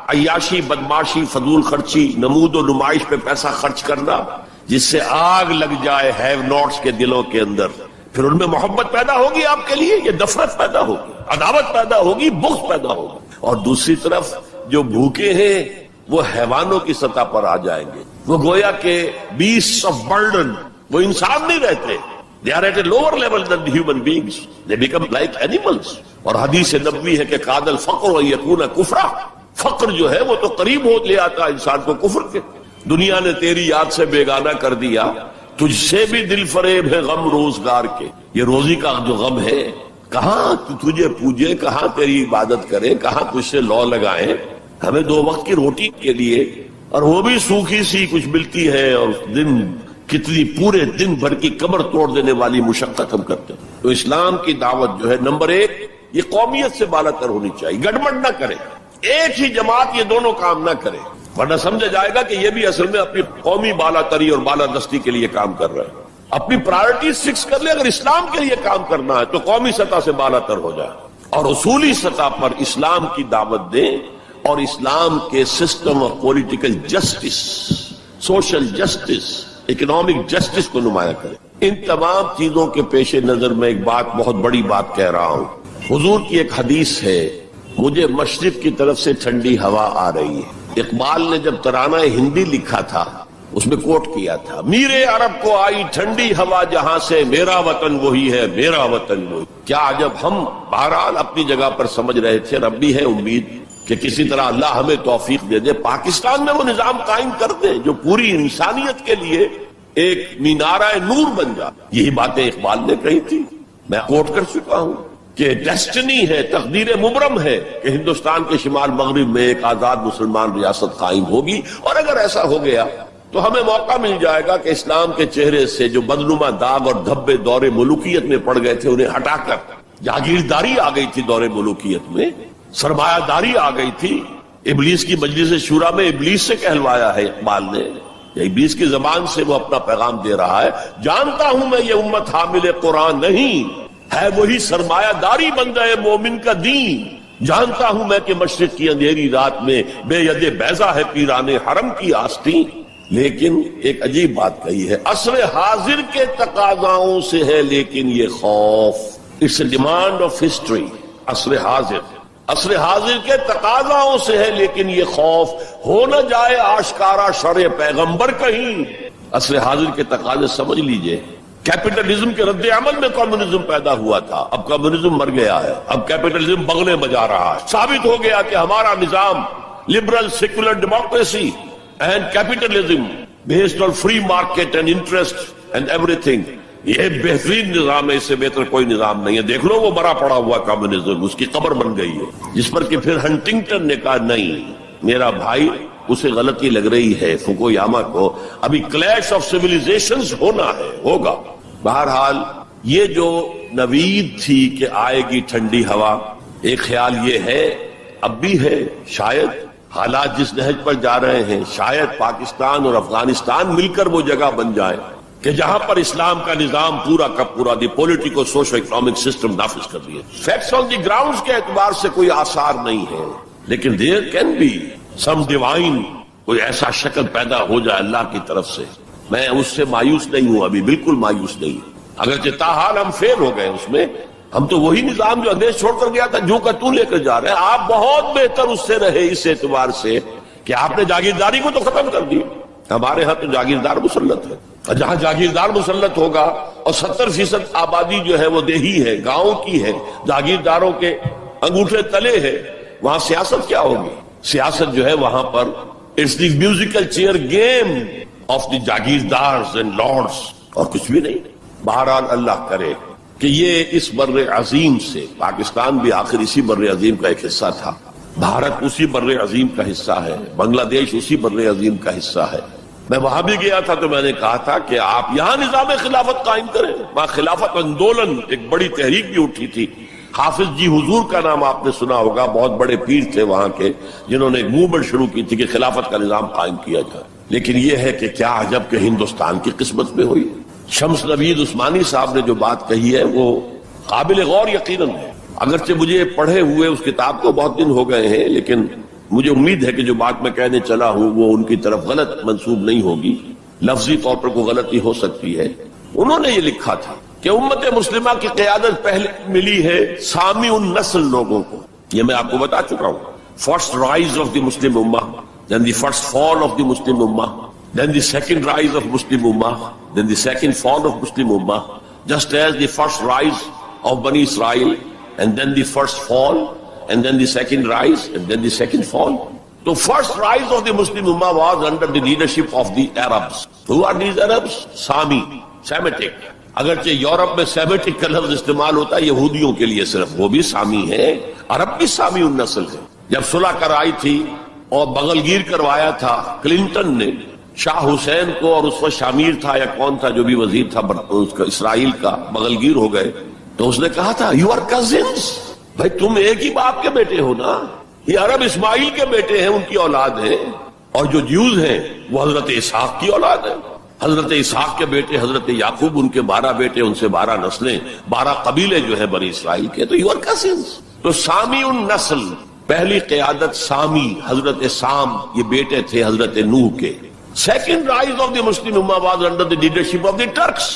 عیاشی، بدماشی، فضول خرچی، نمود و نمائش پہ پیسہ خرچ کرنا، جس سے آگ لگ جائے ہیو ناٹس کے دلوں کے اندر، پھر ان میں محبت پیدا ہوگی آپ کے لیے، یہ نفرت پیدا ہوگی، عداوت پیدا ہوگی، بغض پیدا ہوگی۔ اور دوسری طرف جو بھوکے ہیں وہ حیوانوں کی سطح پر آ جائیں گے، وہ گویا کہ beasts of burden، وہ انسان نہیں رہتے، they are at a lower level than the human beings, they become like animals۔ اور حدیث نبوی ہے کہ قاد الفقر ان یکون کفرا، فقر جو ہے وہ تو قریب ہو لے آتا انسان کو کفر کے۔ دنیا نے تیری یاد سے بیگانہ کر دیا، تجھ سے بھی دل فریب ہے غم روزگار کے۔ یہ روزی کا جو غم ہے، کہاں تجھے پوجے، کہاں تیری عبادت کرے، کہاں تجھ سے لو لگائیں۔ ہمیں 2 وقت کی روٹی کے لیے، اور وہ بھی سوکھی سی کچھ ملتی ہے، اور دن کتنی پورے دن بھر کی کمر توڑ دینے والی مشقت ہم کرتے ہیں۔ تو اسلام کی دعوت جو ہے، نمبر 1 یہ قومیت سے بالا تر ہونی چاہیے، گڑبڑ نہ کرے، ایک ہی جماعت یہ دونوں کام نہ کرے، ورنہ سمجھا جائے گا کہ یہ بھی اصل میں اپنی قومی بالا تری اور بالا دستی کے لیے کام کر رہا ہے۔ اپنی پرائرٹیز فکس کر لے، اگر اسلام کے لیے کام کرنا ہے تو قومی سطح سے بالا تر ہو جائے، اور اصولی سطح پر اسلام کی دعوت دیں، اور اسلام کے system of political justice, social justice, economic justice کو نمایاں کریں۔ ان تمام چیزوں کے پیش نظر میں ایک بات، بہت بڑی بات کہہ رہا ہوں۔ حضور کی ایک حدیث ہے، مجھے مشرق کی طرف سے ٹھنڈی ہوا آ رہی ہے۔ اقبال نے جب ترانہ ہندی لکھا تھا اس میں کوٹ کیا تھا، میرے عرب کو آئی ٹھنڈی ہوا جہاں سے، میرا وطن وہی ہے، میرا وطن وہی۔ کیا عجب، ہم بہرحال اپنی جگہ پر سمجھ رہے تھے، اور اب بھی ہے امید کہ کسی طرح اللہ ہمیں توفیق دے دے، پاکستان میں وہ نظام قائم کر دے جو پوری انسانیت کے لیے ایک مینارہ نور بن جائے۔ یہی باتیں اقبال نے کہی تھی، میں کوٹ کر چکا ہوں کہ ڈیسٹنی ہے، تقدیر مبرم ہے کہ ہندوستان کے شمال مغرب میں ایک آزاد مسلمان ریاست قائم ہوگی، اور اگر ایسا ہو گیا تو ہمیں موقع مل جائے گا کہ اسلام کے چہرے سے جو بدنما داغ اور دھبے دور ملوکیت میں پڑ گئے تھے انہیں ہٹا کر جاگیرداری آ گئی تھی، دور ملوکیت میں سرمایہ داری آ گئی تھی۔ ابلیس کی مجلس شورا میں ابلیس سے کہلوایا ہے اقبال نے، ابلیس کی زبان سے وہ اپنا پیغام دے رہا ہے، جانتا ہوں میں یہ امت حامل قرآن نہیں ہے، وہی سرمایہ داری بندہ مومن کا دین، جانتا ہوں میں کہ مشرق کی اندھیری رات میں بے ید بیضا ہے پیران حرم کی آستین۔ لیکن ایک عجیب بات کہی ہے، عصر حاضر کے تقاضاؤں سے ہے لیکن یہ خوف، it's a demand of history, عصر حاضر کے تقاضاؤں سے ہے لیکن یہ خوف، ہو نہ جائے آشکارا شرع پیغمبر کہیں۔ عصر حاضر کے تقاضے سمجھ لیجئے، کیپٹلزم کے رد عمل میں کمیونزم پیدا ہوا تھا، اب کمیونزم مر گیا ہے، اب کیپٹلزم بغلے بجا رہا ہے۔ ثابت ہو گیا کہ ہمارا نظام liberal secular democracy and capitalism based on free market and interest and every thing, یہ بہترین نظام ہے، اس سے بہتر کوئی نظام نہیں ہے۔ دیکھ لو وہ مرا پڑا ہوا کمیونزم، اس کی قبر بن گئی ہے، جس پر کہ پھر ہنٹنگٹن نے کہا نہیں میرا بھائی، اسے غلطی لگ رہی ہے فوکویاما کو، ابھی کلیش آف سیویلائزیشنز ہونا ہے، ہوگا۔ بہرحال یہ جو نوید تھی کہ آئے گی ٹھنڈی ہوا، ایک خیال یہ ہے، اب بھی ہے، شاید حالات جس نہج پر جا رہے ہیں شاید پاکستان اور افغانستان مل کر وہ جگہ بن جائے کہ جہاں پر اسلام کا نظام پورا کا پورا دی پولیٹیکو سوشو اکنامک سسٹم نافذ کر دیا۔ فیکٹس آن دی گراؤنڈز کے اعتبار سے کوئی آثار نہیں ہے، لیکن there can be some divine, کوئی ایسا شکل پیدا ہو جائے اللہ کی طرف سے۔ میں اس سے مایوس نہیں ہوں، ابھی بالکل مایوس نہیں، اگرچہ تاحال ہم فیل ہو گئے اس میں، ہم تو وہی نظام جو انگریز چھوڑ کر گیا تھا جو کا تو لے کر جا رہے ہیں۔ آپ بہت بہتر اس سے رہے اس اعتبار سے کہ آپ نے جاگیرداری کو تو ختم کر دی، ہمارے ہاں تو جاگیردار مسلط ہے، اور جہاں جاگیردار مسلط ہوگا اور 70% آبادی جو ہے وہ دیہی ہے، گاؤں کی ہے، جاگیرداروں کے انگوٹھے تلے ہے، وہاں سیاست کیا ہوگی؟ سیاست جو ہے وہاں پر it's the musical chair game of the jagirdars and lords, اور کچھ بھی نہیں۔ بہرحال اللہ کرے کہ یہ اس بر عظیم سے، پاکستان بھی آخر اسی بر عظیم کا ایک حصہ تھا، بھارت اسی بر عظیم کا حصہ ہے، بنگلہ دیش اسی بر عظیم کا حصہ ہے۔ میں وہاں بھی گیا تھا تو میں نے کہا تھا کہ آپ یہاں نظام خلافت قائم کریں، وہاں خلافت اندولن ایک بڑی تحریک بھی اٹھی تھی۔ حافظ جی حضور کا نام آپ نے سنا ہوگا، بہت بڑے پیر تھے وہاں کے، جنہوں نے ایک موومنٹ شروع کی تھی کہ خلافت کا نظام قائم کیا جائے۔ لیکن یہ ہے کہ کیا عجب کہ ہندوستان کی قسمت میں ہوئی۔ شمس نوید عثمانی صاحب نے جو بات کہی ہے وہ قابل غور یقیناً ہے، اگرچہ مجھے پڑھے ہوئے اس کتاب کو بہت دن ہو گئے ہیں، لیکن مجھے امید ہے کہ جو بات میں کہنے چلا ہوں وہ ان کی طرف غلط منسوب نہیں ہوگی، لفظی طور پر کوئی غلطی ہو سکتی ہے۔ انہوں نے یہ لکھا تھا کہ امت مسلمہ کی قیادت پہلے ملی ہے سامی النسل لوگوں کو، یہ میں آپ کو بتا چکا ہوں۔ First rise of the Muslim امہ، then the first fall of the Muslim Ummah, then the second rise of Muslim Ummah, then the second fall of Muslim Ummah, just as the first rise of Bani Israel, and then the first fall, and then the second rise, and then the second fall. So first rise of the Muslim Ummah was under the leadership of the Arabs. Who are these Arabs? Sami, Semitic. اگرچہ Europe میں Semitic کا لفظ استعمال ہوتا ہے یہودیوں کے لیے صرف، وہ بھی سامی ہے، عرب بھی سامی النسل ہے۔ جب صلح کرائی تھی اور بغل گیر کروایا تھا کلنٹن نے شاہ حسین کو، اور اس وقت شامیر تھا یا کون تھا جو بھی وزیر تھا اس کا اسرائیل کا، بغل گیر ہو گئے، تو اس نے کہا تھا یو آر کزنس، بھائی تم ایک ہی باپ کے بیٹے ہو نا، یہ عرب اسماعیل کے بیٹے ہیں، ان کی اولاد ہیں، اور جو جیوز ہیں وہ حضرت اسحاق کی اولاد ہیں، حضرت اسحاق کے بیٹے حضرت یعقوب، ان کے 12 بیٹے، ان سے 12 نسلیں، 12 قبیلے جو ہیں بنی اسرائیل کے، تو یو آر کزنس۔ تو سامی النسل، پہلی قیادت سامی، حضرت سام، یہ بیٹے تھے حضرت نوح کے۔ Second rise of the Muslim ummah was under the leadership of the Turks,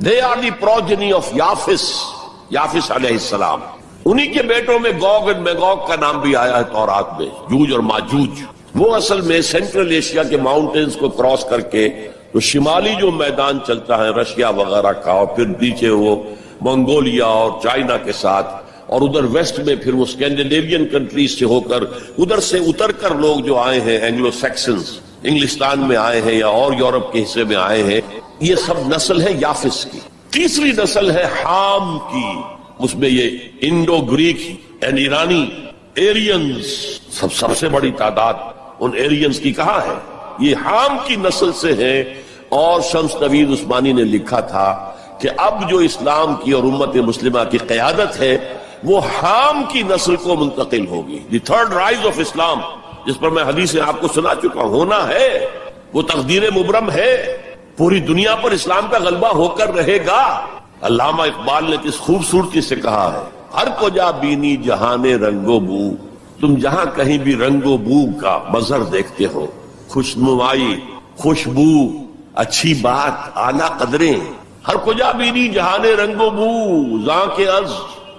they are the progeny of Yafis علیہ السلام، انہی کے بیٹوں میں گوگ اینڈ میگوگ کا نام بھی آیا ہے تورات میں، جوج اور ماجوج۔ وہ اصل میں سینٹرل ایشیا کے ماؤنٹینز کو کراس کر کے تو شمالی جو میدان چلتا ہے رشیا وغیرہ کا، اور پھر نیچے وہ منگولیا اور چائنا کے ساتھ، اور ادھر ویسٹ میں پھر وہ اسکینڈینیوین کنٹریز سے ہو کر ادھر سے اتر کر لوگ جو آئے ہیں اینگلو سیکسنز انگلستان میں آئے ہیں یا اور یورپ کے حصے میں آئے ہیں، یہ سب نسل ہے یافس کی۔ تیسری نسل ہے حام کی، اس میں یہ انڈو گریک اینڈ ایرانی ایرینز، سب سے بڑی تعداد ان ایرینز کی کہاں ہے؟ یہ حام کی نسل سے ہے۔ اور شمس نوید عثمانی نے لکھا تھا کہ اب جو اسلام کی اور امت مسلمہ کی قیادت ہے وہ حام کی نسل کو منتقل ہوگی۔ دی تھرڈ رائز آف اسلام، جس پر میں حدیثیں آپ کو سنا چکا ہوں، ہونا ہے، وہ تقدیر مبرم ہے، پوری دنیا پر اسلام کا غلبہ ہو کر رہے گا۔ علامہ اقبال نے کس خوبصورتی سے کہا ہے، ہر کو جا بینی جہان رنگ و بو، تم جہاں کہیں بھی رنگ و بو کا منظر دیکھتے ہو، خوشنمائی، خوشبو، اچھی بات، اعلیٰ قدریں، ہر کو جا بینی جہان رنگ و بو، زاں کے از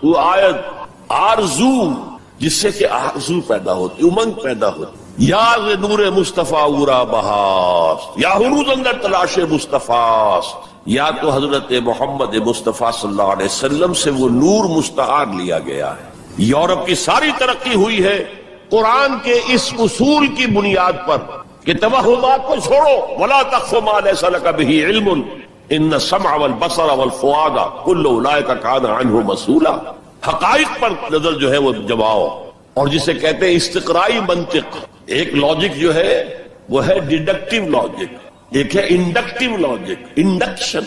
وہ آیت آرزو، جس سے کہ آرزو پیدا ہوتی، امنگ پیدا ہوتی، یا نور مصطفیٰ اورا بہاست، یا ہنوز اندر تلاش مصطفیٰ، یا تو حضرت محمد مصطفیٰ صلی اللہ علیہ وسلم سے وہ نور مستعار لیا گیا ہے۔ یورپ کی ساری ترقی ہوئی ہے قرآن کے اس اصول کی بنیاد پر کہ توہمات کو چھوڑو، ولا تخف ما لیس لک بہ علم ان السمع والبصر والفؤاد کل اولئک کان عنہ مسئولا، حقائق پر نظر جو ہے وہ جماؤ۔ اور جسے کہتے ہیں استقرائی منطق، ایک لاجک جو ہے وہ ہے ڈیڈکٹیو لاجک، ایک ہے انڈکٹیو لاجک، انڈکشن،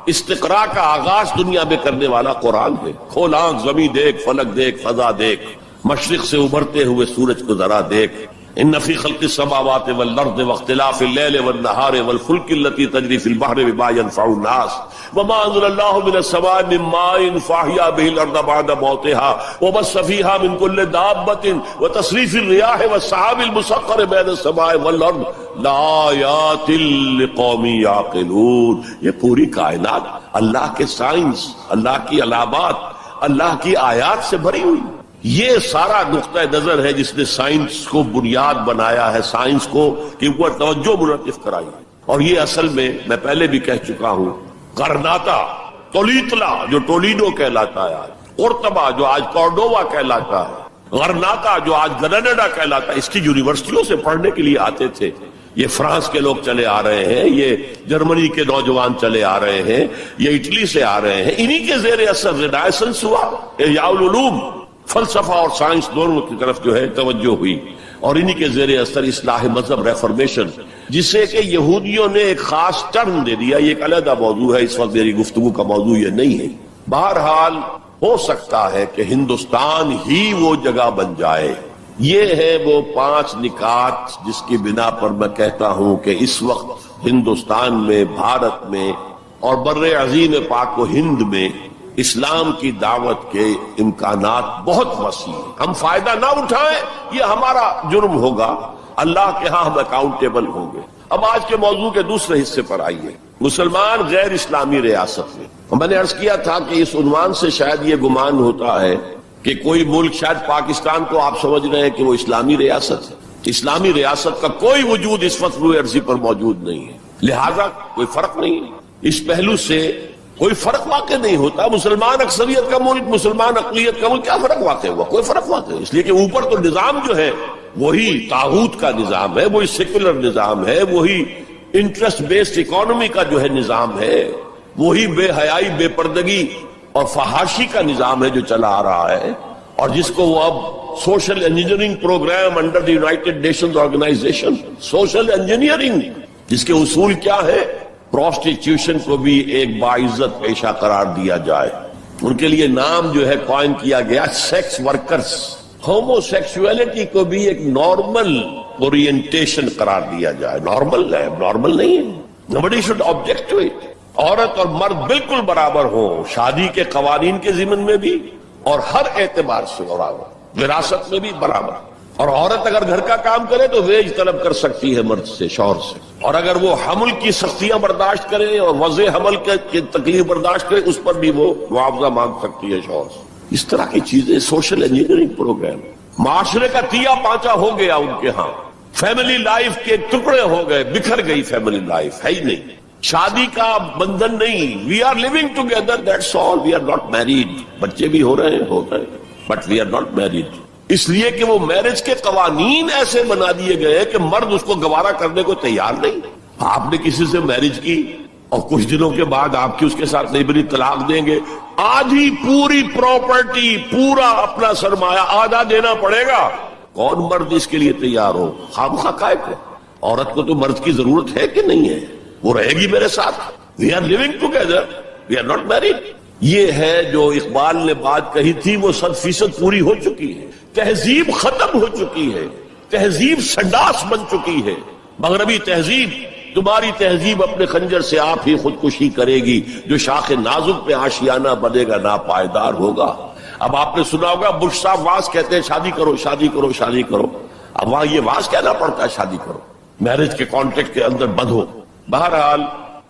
استقراء کا آغاز دنیا میں کرنے والا قرآن ہے۔ کھول آنکھ، زمین دیکھ، فلک دیکھ، فضا دیکھ، مشرق سے ابھرتے ہوئے سورج کو ذرا دیکھ۔ ان فی خلق السماوات والارض واختلاف اللیل والنہار والفلک التي تجری فی البحر بما ينفع الناس وما انزل اللہ من السماء من ماء فاحیا به الارض بعد موتها وبث فیہا من کل دابۃ وتصریف الریاح والسحاب المسخر بین السماء والارض لآیات لقوم یعقلون۔ یہ پوری کائنات اللہ کے سائنس، اللہ کی علامات، اللہ کی آیات سے بھری ہوئی۔ یہ سارا نقطہ نظر ہے جس نے سائنس کو بنیاد بنایا ہے، سائنس کو کہ اوپر توجہ منعطف کرائی ہے۔ اور یہ اصل میں پہلے بھی کہہ چکا ہوں، غرناطہ، تولیتلا جو ٹولیڈو کہلاتا ہے، قرطبہ جو آج کورڈووا کہلاتا ہے، غرناطہ جو آج گریناڈا کہلاتا ہے، اس کی یونیورسٹیوں سے پڑھنے کے لیے آتے تھے۔ یہ فرانس کے لوگ چلے آ رہے ہیں، یہ جرمنی کے نوجوان چلے آ رہے ہیں، یہ اٹلی سے آ رہے ہیں، انہی کے زیر اثر رینیسنس ہوا، احیاء العلوم، فلسفہ اور سائنس دونوں کی طرف جو ہے توجہ ہوئی، اور انہی کے زیر اثر اصلاح مذہب، ریفارمیشن، جسے کہ یہودیوں نے ایک خاص ٹرم دے دیا۔ یہ ایک علیحدہ موضوع ہے، اس وقت میری گفتگو کا موضوع یہ نہیں ہے۔ بہرحال ہو سکتا ہے کہ ہندوستان ہی وہ جگہ بن جائے۔ یہ ہے وہ 5 نکات جس کی بنا پر میں کہتا ہوں کہ اس وقت ہندوستان میں، بھارت میں اور بر عظیم پاک و ہند میں اسلام کی دعوت کے امکانات بہت وسیع ہیں۔ ہم فائدہ نہ اٹھائیں یہ ہمارا جرم ہوگا، اللہ کے ہاں ہم اکاؤنٹیبل ہوں گے۔ اب آج کے موضوع کے دوسرے حصے پر آئیے، مسلمان غیر اسلامی ریاست میں نے عرض کیا تھا کہ اس عنوان سے شاید یہ گمان ہوتا ہے کہ کوئی ملک، شاید پاکستان کو آپ سمجھ رہے ہیں کہ وہ اسلامی ریاست ہے۔ اسلامی ریاست کا کوئی وجود اس وقت روئے ارضی پر موجود نہیں ہے، لہذا کوئی فرق نہیں ہے۔ اس پہلو سے کوئی فرق واقع نہیں ہوتا۔ مسلمان اکثریت کا ملک، مسلمان اقلیت کا ملک، کیا فرق واقع ہوا؟ کوئی فرق واقع، اس لیے کہ اوپر تو نظام جو ہے وہی طاغوت کا نظام ہے، وہی سیکولر نظام ہے، وہی انٹرسٹ بیسڈ اکانومی کا جو ہے نظام ہے، وہی بے حیائی، بے پردگی اور فحاشی کا نظام ہے جو چلا آ رہا ہے، اور جس کو وہ اب social engineering program under the United Nations organisation, social engineering, جس کے اصول کیا ہے؟ پروسٹیٹیوشن کو بھی ایک باعزت پیشہ قرار دیا جائے۔ ان کے لیے نام جو ہے قائم کیا گیا سیکس ورکرز۔ ہومو سیکسولیٹی کو بھی ایک نارمل اورینٹیشن قرار دیا جائے۔ نارمل ہے، نارمل نہیں ہے۔ nobody should object to it۔ عورت اور مرد بالکل برابر ہوں، شادی کے قوانین کے ضمن میں بھی اور ہر اعتبار سے برابر، وراثت میں بھی برابر۔ اور عورت اگر گھر کا کام کرے تو ویج طلب کر سکتی ہے مرد سے، شوہر سے، اور اگر وہ حمل کی سختیاں برداشت کرے اور وضع حمل کی تکلیف برداشت کرے اس پر بھی وہ معاوضہ مانگ سکتی ہے شوہر سے۔ اس طرح کی چیزیں سوشل انجینئرنگ پروگرام۔ معاشرے کا تیا پانچا ہو گیا ان کے ہاں، فیملی لائف کے ٹکڑے ہو گئے، بکھر گئی فیملی لائف، ہے ہی نہیں۔ شادی کا بندھن نہیں. We are living together, that's all. We are not married. بچے بھی ہو رہے ہیں but we are not married. اس لیے کہ وہ میرج کے قوانین ایسے بنا دیے گئے کہ مرد اس کو گوارا کرنے کو تیار نہیں. آپ نے کسی سے میرج کی اور کچھ دنوں کے بعد آپ کی اس کے ساتھ نہیں بنی, طلاق دیں گے, آدھی پوری پراپرٹی, پورا اپنا سرمایہ آدھا دینا پڑے گا. کون مرد اس کے لیے تیار ہو؟ خامخواہ کائے کو. عورت کو تو مرد کی ضرورت ہے کہ نہیں ہے؟ وہ رہے گی میرے ساتھ. We are living together, we are not married. یہ ہے جو اقبال نے بات کہی تھی, وہ 100% پوری ہو چکی ہے. تہذیب ختم ہو چکی ہے, تہذیب سنڈاس بن چکی ہے. مغربی تہذیب, تمہاری تہذیب اپنے خنجر سے آپ ہی خودکشی کرے گی. جو شاخ نازک پہ آشیانہ بنے گا ناپائیدار ہوگا. اب آپ نے سنا ہوگا بش صاحب واز کہتے ہیں شادی کرو شادی کرو شادی کرو. اب وہاں یہ واز کہنا پڑتا ہے شادی کرو, میرج کے کانٹریکٹ کے اندر بندھو. بہرحال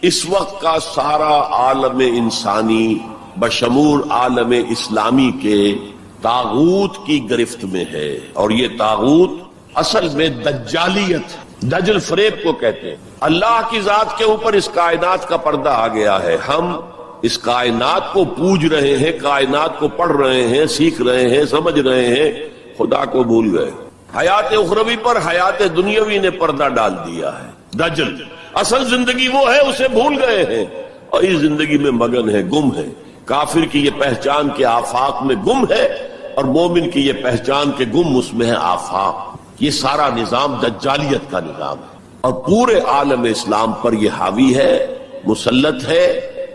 اس وقت کا سارا عالم انسانی بشمول عالم اسلامی کے طاغوت کی گرفت میں ہے. اور یہ طاغوت اصل میں دجالیت, دجل فریب کو کہتے ہیں. اللہ کی ذات کے اوپر اس کائنات کا پردہ آ گیا ہے. ہم اس کائنات کو پوج رہے ہیں, کائنات کو پڑھ رہے ہیں, سیکھ رہے ہیں, سمجھ رہے ہیں, خدا کو بھول گئے. حیات اخروی پر حیات دنیاوی نے پردہ ڈال دیا ہے. دجل اصل زندگی وہ ہے, اسے بھول گئے ہیں اور اس زندگی میں مگن ہے, گم ہے. کافر کی یہ پہچان کے آفاق میں گم ہے اور مومن کی یہ پہچان کے گم اس میں ہے آفاق. یہ سارا نظام دجالیت کا نظام ہے اور پورے عالم اسلام پر یہ حاوی ہے, مسلط ہے.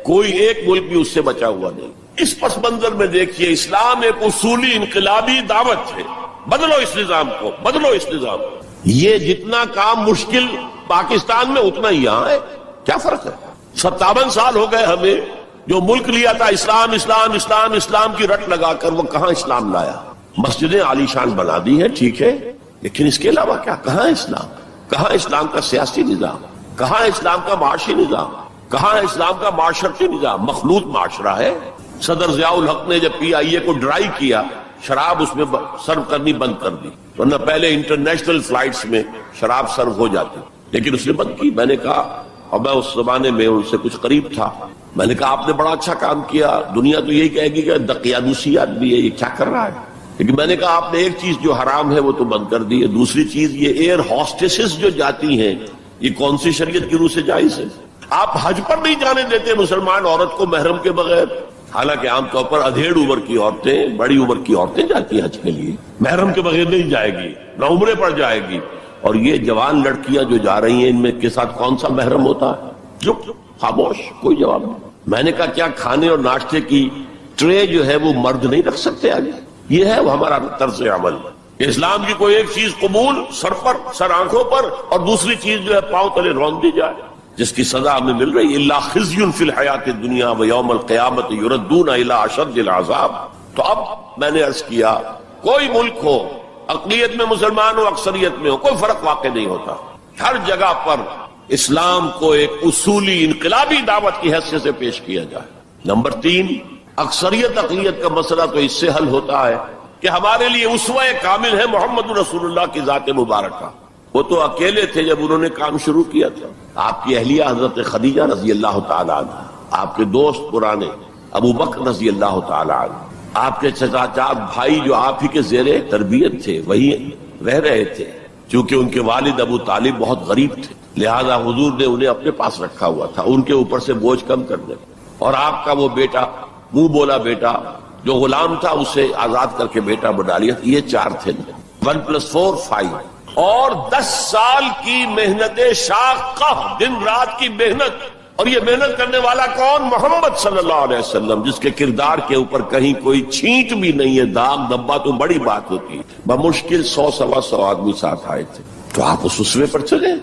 کوئی ایک ملک بھی اس سے بچا ہوا نہیں. اس پس منظر میں دیکھیے, اسلام ایک اصولی انقلابی دعوت ہے. بدلو اس نظام کو, بدلو اس نظام کو. یہ جتنا کام مشکل پاکستان میں اتنا ہی یہاں ہے. کیا فرق ہے؟ 57 سال ہو گئے ہمیں. جو ملک لیا تھا اسلام اسلام اسلام اسلام کی رٹ لگا کر, وہ کہاں اسلام لایا؟ مسجدیں عالی شان بنا دی ہیں, ٹھیک ہے, لیکن اس کے علاوہ کیا؟ کہاں اسلام؟ کہاں اسلام کا سیاسی نظام؟ کہاں اسلام کا معاشی نظام؟ کہاں اسلام کا معاشرتی نظام؟ مخلوط معاشرہ ہے. صدر ضیاء الحق نے جب PIA کو ڈرائی کیا, شراب اس میں سرو کرنی بند کر دی, ورنہ پہلے انٹرنیشنل فلائٹس میں شراب سرو ہو جاتی, لیکن اس نے بند کی. میں نے کہا, اور میں اس زمانے میں ان سے کچھ قریب تھا, میں نے کہا آپ نے بڑا اچھا کام کیا. دنیا تو یہی کہے گی کہ دقیانوسی آدمی ہے, یہ کیا کر رہا ہے. لیکن میں نے کہا آپ نے ایک چیز جو حرام ہے وہ تو بند کر دی ہے. دوسری چیز, یہ ایئر ہاسٹسز جو جاتی ہیں, یہ کون سی شریعت کی روح سے جائز ہے؟ آپ حج پر نہیں جانے دیتے مسلمان عورت کو محرم کے بغیر. حالانکہ عام طور پر ادھیڑ عمر کی عورتیں, بڑی عمر کی عورتیں جاتی ہیں حج کے لیے, محرم کے بغیر نہیں جائے گی, نہ عمرے پر جائے گی. اور یہ جوان لڑکیاں جو جا رہی ہیں, ان میں کے ساتھ کون سا محرم ہوتا ہے؟ چپ, خاموش, کوئی جواب نہیں. میں نے کہا کیا کھانے اور ناشتے کی ٹرے جو ہے وہ مرد نہیں رکھ سکتے آگے؟ یہ ہے وہ ہمارا طرز عمل. اسلام کی کوئی ایک چیز قبول, سر پر, سر آنکھوں پر, اور دوسری چیز جو ہے پاؤں تلے رون دی جائے, جس کی سزا ہمیں مل رہی. الا خزی فی الحیات الدنیا ویوم القیامت یردون الی اشد العذاب. تو اب میں نے عرض کیا, کوئی ملک ہو, اقلیت میں مسلمان ہو, اکثریت میں ہو, کوئی فرق واقع نہیں ہوتا. ہر جگہ پر اسلام کو ایک اصولی انقلابی دعوت کی حیثیت سے پیش کیا جائے. نمبر 3, اکثریت اقلیت کا مسئلہ تو اس سے حل ہوتا ہے کہ ہمارے لیے اسوہ کامل ہے محمد رسول اللہ کی ذات مبارکہ. وہ تو اکیلے تھے جب انہوں نے کام شروع کیا تھا. آپ کی اہلیہ حضرت خدیجہ رضی اللہ تعالی عنہ, آپ کے دوست پرانے ابو بکر رضی اللہ تعالی عنہ, آپ کے چچا بھائی جو آپ ہی کے زیر تربیت تھے وہی رہ رہے تھے. چونکہ ان کے والد ابو طالب بہت غریب تھے, لہذا حضور نے انہیں اپنے پاس رکھا ہوا تھا, ان کے اوپر سے بوجھ کم کرنے. اور آپ کا وہ بیٹا, منہ بولا بیٹا جو غلام تھا, اسے آزاد کر کے بیٹا بنا لیا. یہ 4 تھے, 1 + 4 5. اور 10 سال کی محنت شاقہ, دن رات کی محنت. اور یہ محنت کرنے والا کون؟ محمد صلی اللہ علیہ وسلم, جس کے کردار کے اوپر کہیں کوئی چھینٹ بھی نہیں ہے, داغ دھبا تو بڑی بات ہوتی ہے. بمشکل 100-125 آدمی ساتھ آئے تھے. تو آپ اس اسوے پر چلے,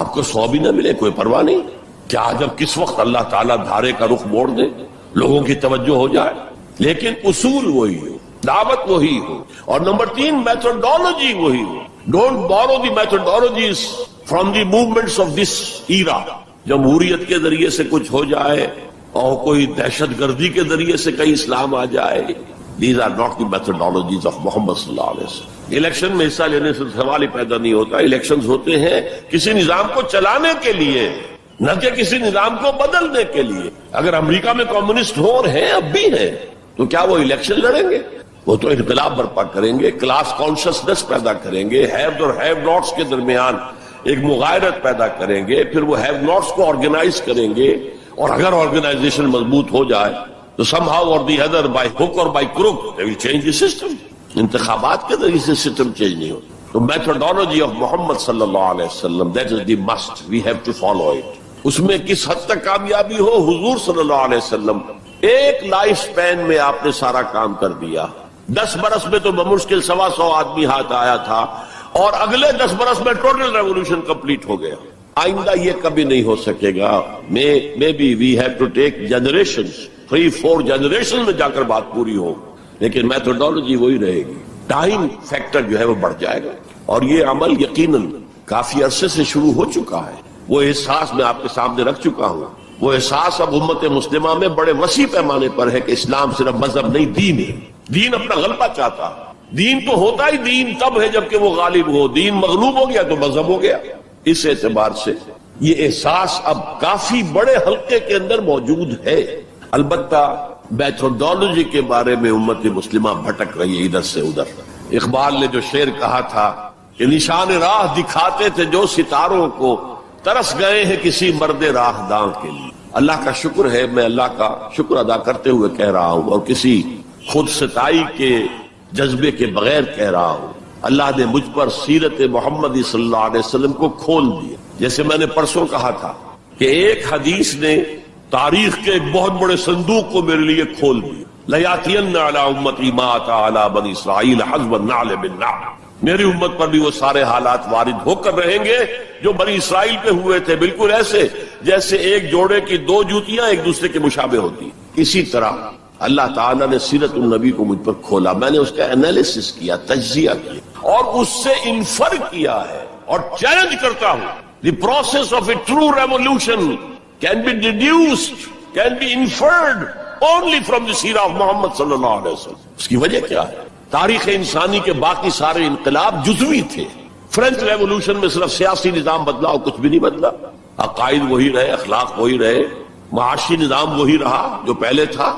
آپ کو 100 بھی نہ ملے, کوئی پرواہ نہیں. کیا جب کس وقت اللہ تعالیٰ دھارے کا رخ موڑ دے, لوگوں کی توجہ ہو جائے, لیکن اصول وہی ہو, دعوت وہی ہو. اور نمبر 3, میتھڈالوجی وہی ہو. Don't borrow the methodologies from the movements of this era. جمہوریت کے ذریعے سے کچھ ہو جائے اور کوئی دہشت گردی کے ذریعے سے کہیں اسلام آ جائے, these are not the methodologies of Muhammad صلی اللہ علیہ وسلم. الیکشن میں حصہ لینے سے سوال ہی پیدا نہیں ہوتا. الیکشنز ہوتے ہیں کسی نظام کو چلانے کے لیے, نہ کہ کسی نظام کو بدلنے کے لیے. اگر امریکہ میں کمیونسٹ ہو اور ہیں اب بھی ہیں تو کیا وہ الیکشن لڑیں گے؟ وہ تو انقلاب برپا کریں گے، کلاس کانشسنس پیدا کریں گے، ہیوز اور ہیو ناٹس کے درمیان ایک مغایرت پیدا کریں گے، پھر وہ ہیو ناٹس کو آرگنائز کریں گے، اور اگر آرگنائزیشن مضبوط ہو جائے تو سم ہاؤ اور دی ادر بائی ہک اور by crook they will change the system. انتخابات کے ذریعے سے سسٹم چینج نہیں ہوتا. تو میتھڈالوجی آف محمد صلی اللہ علیہ وسلم that is the must, we have to follow it. اس میں کس حد تک کامیابی ہو، حضور صلی اللہ علیہ وسلم ایک لائف سپین میں آپ نے سارا کام کر دیا. 10 برس میں تو بمشکل 125 آدمی ہاتھ آیا تھا، اور اگلے 10 برس میں ٹوٹل ریولوشن کمپلیٹ ہو گیا. آئندہ یہ کبھی نہیں ہو سکے گا. Maybe we have to take generation 3-4 generation میں جا کر بات پوری ہو، لیکن میتھڈالوجی وہی رہے گی. ٹائم فیکٹر جو ہے وہ بڑھ جائے گا، اور یہ عمل یقیناً کافی عرصے سے شروع ہو چکا ہے. وہ احساس میں آپ کے سامنے رکھ چکا ہوں. وہ احساس اب امت مسلمہ میں بڑے وسیع پیمانے پر ہے کہ اسلام صرف مذہب نہیں، دین ہے. دین اپنا غلبہ چاہتا. دین تو ہوتا ہی دین تب ہے جبکہ وہ غالب ہو. دین مغلوب ہو گیا تو مذہب ہو گیا. اس اعتبار سے یہ احساس اب کافی بڑے حلقے کے اندر موجود ہے. البتہ میتھڈالوجی کے بارے میں امت مسلمہ بھٹک رہی ہے ادھر سے ادھر. اقبال نے جو شعر کہا تھا کہ نشان راہ دکھاتے تھے جو ستاروں کو، ترس گئے ہیں کسی مرد راہ داں کے لیے. اللہ کا شکر ہے، میں اللہ کا شکر ادا کرتے ہوئے کہہ رہا ہوں، اور کسی خود ستائی کے جذبے کے بغیر کہہ رہا ہوں. اللہ نے مجھ پر سیرت محمدی صلی اللہ علیہ وسلم کو کھول دیا. جیسے میں نے پرسوں کہا تھا کہ ایک حدیث نے تاریخ کے ایک بہت بڑے صندوق کو میرے لیے کھول دیا. لَيَأْتِيَنَّ عَلَىٰ أُمَّتِي مَا أَتَىٰ عَلَىٰ بَنِي إِسْرَائِيلَ حَسْبَ النَّعْلِ بِالنَّعْلِ. میری امت پر بھی وہ سارے حالات وارد ہو کر رہیں گے جو بنی اسرائیل پہ ہوئے تھے، بالکل ایسے جیسے ایک جوڑے کی 2 جوتیاں ایک دوسرے کے مشابہ ہوتی. اسی طرح اللہ تعالیٰ نے سیرت النبی کو مجھ پر کھولا. میں نے اس کا انالیسس کیا، تجزیہ کیا، اور اس سے انفر کیا ہے، اور چیلنج کرتا ہوں. The process of a true revolution can be deduced, can be inferred only from the seerah of Muhammad صلی اللہ علیہ وسلم. اس کی وجہ کیا ہے؟ تاریخ انسانی کے باقی سارے انقلاب جزوی تھے. فرینچ ریولوشن میں صرف سیاسی نظام بدلا اور کچھ بھی نہیں بدلا. عقائد وہی رہے، اخلاق وہی رہے، معاشی نظام وہی رہا جو پہلے تھا،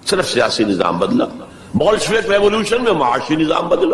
صرف سیاسی نظام بدلا. بولشوک ریولوشن میں معاشی نظام بدلا.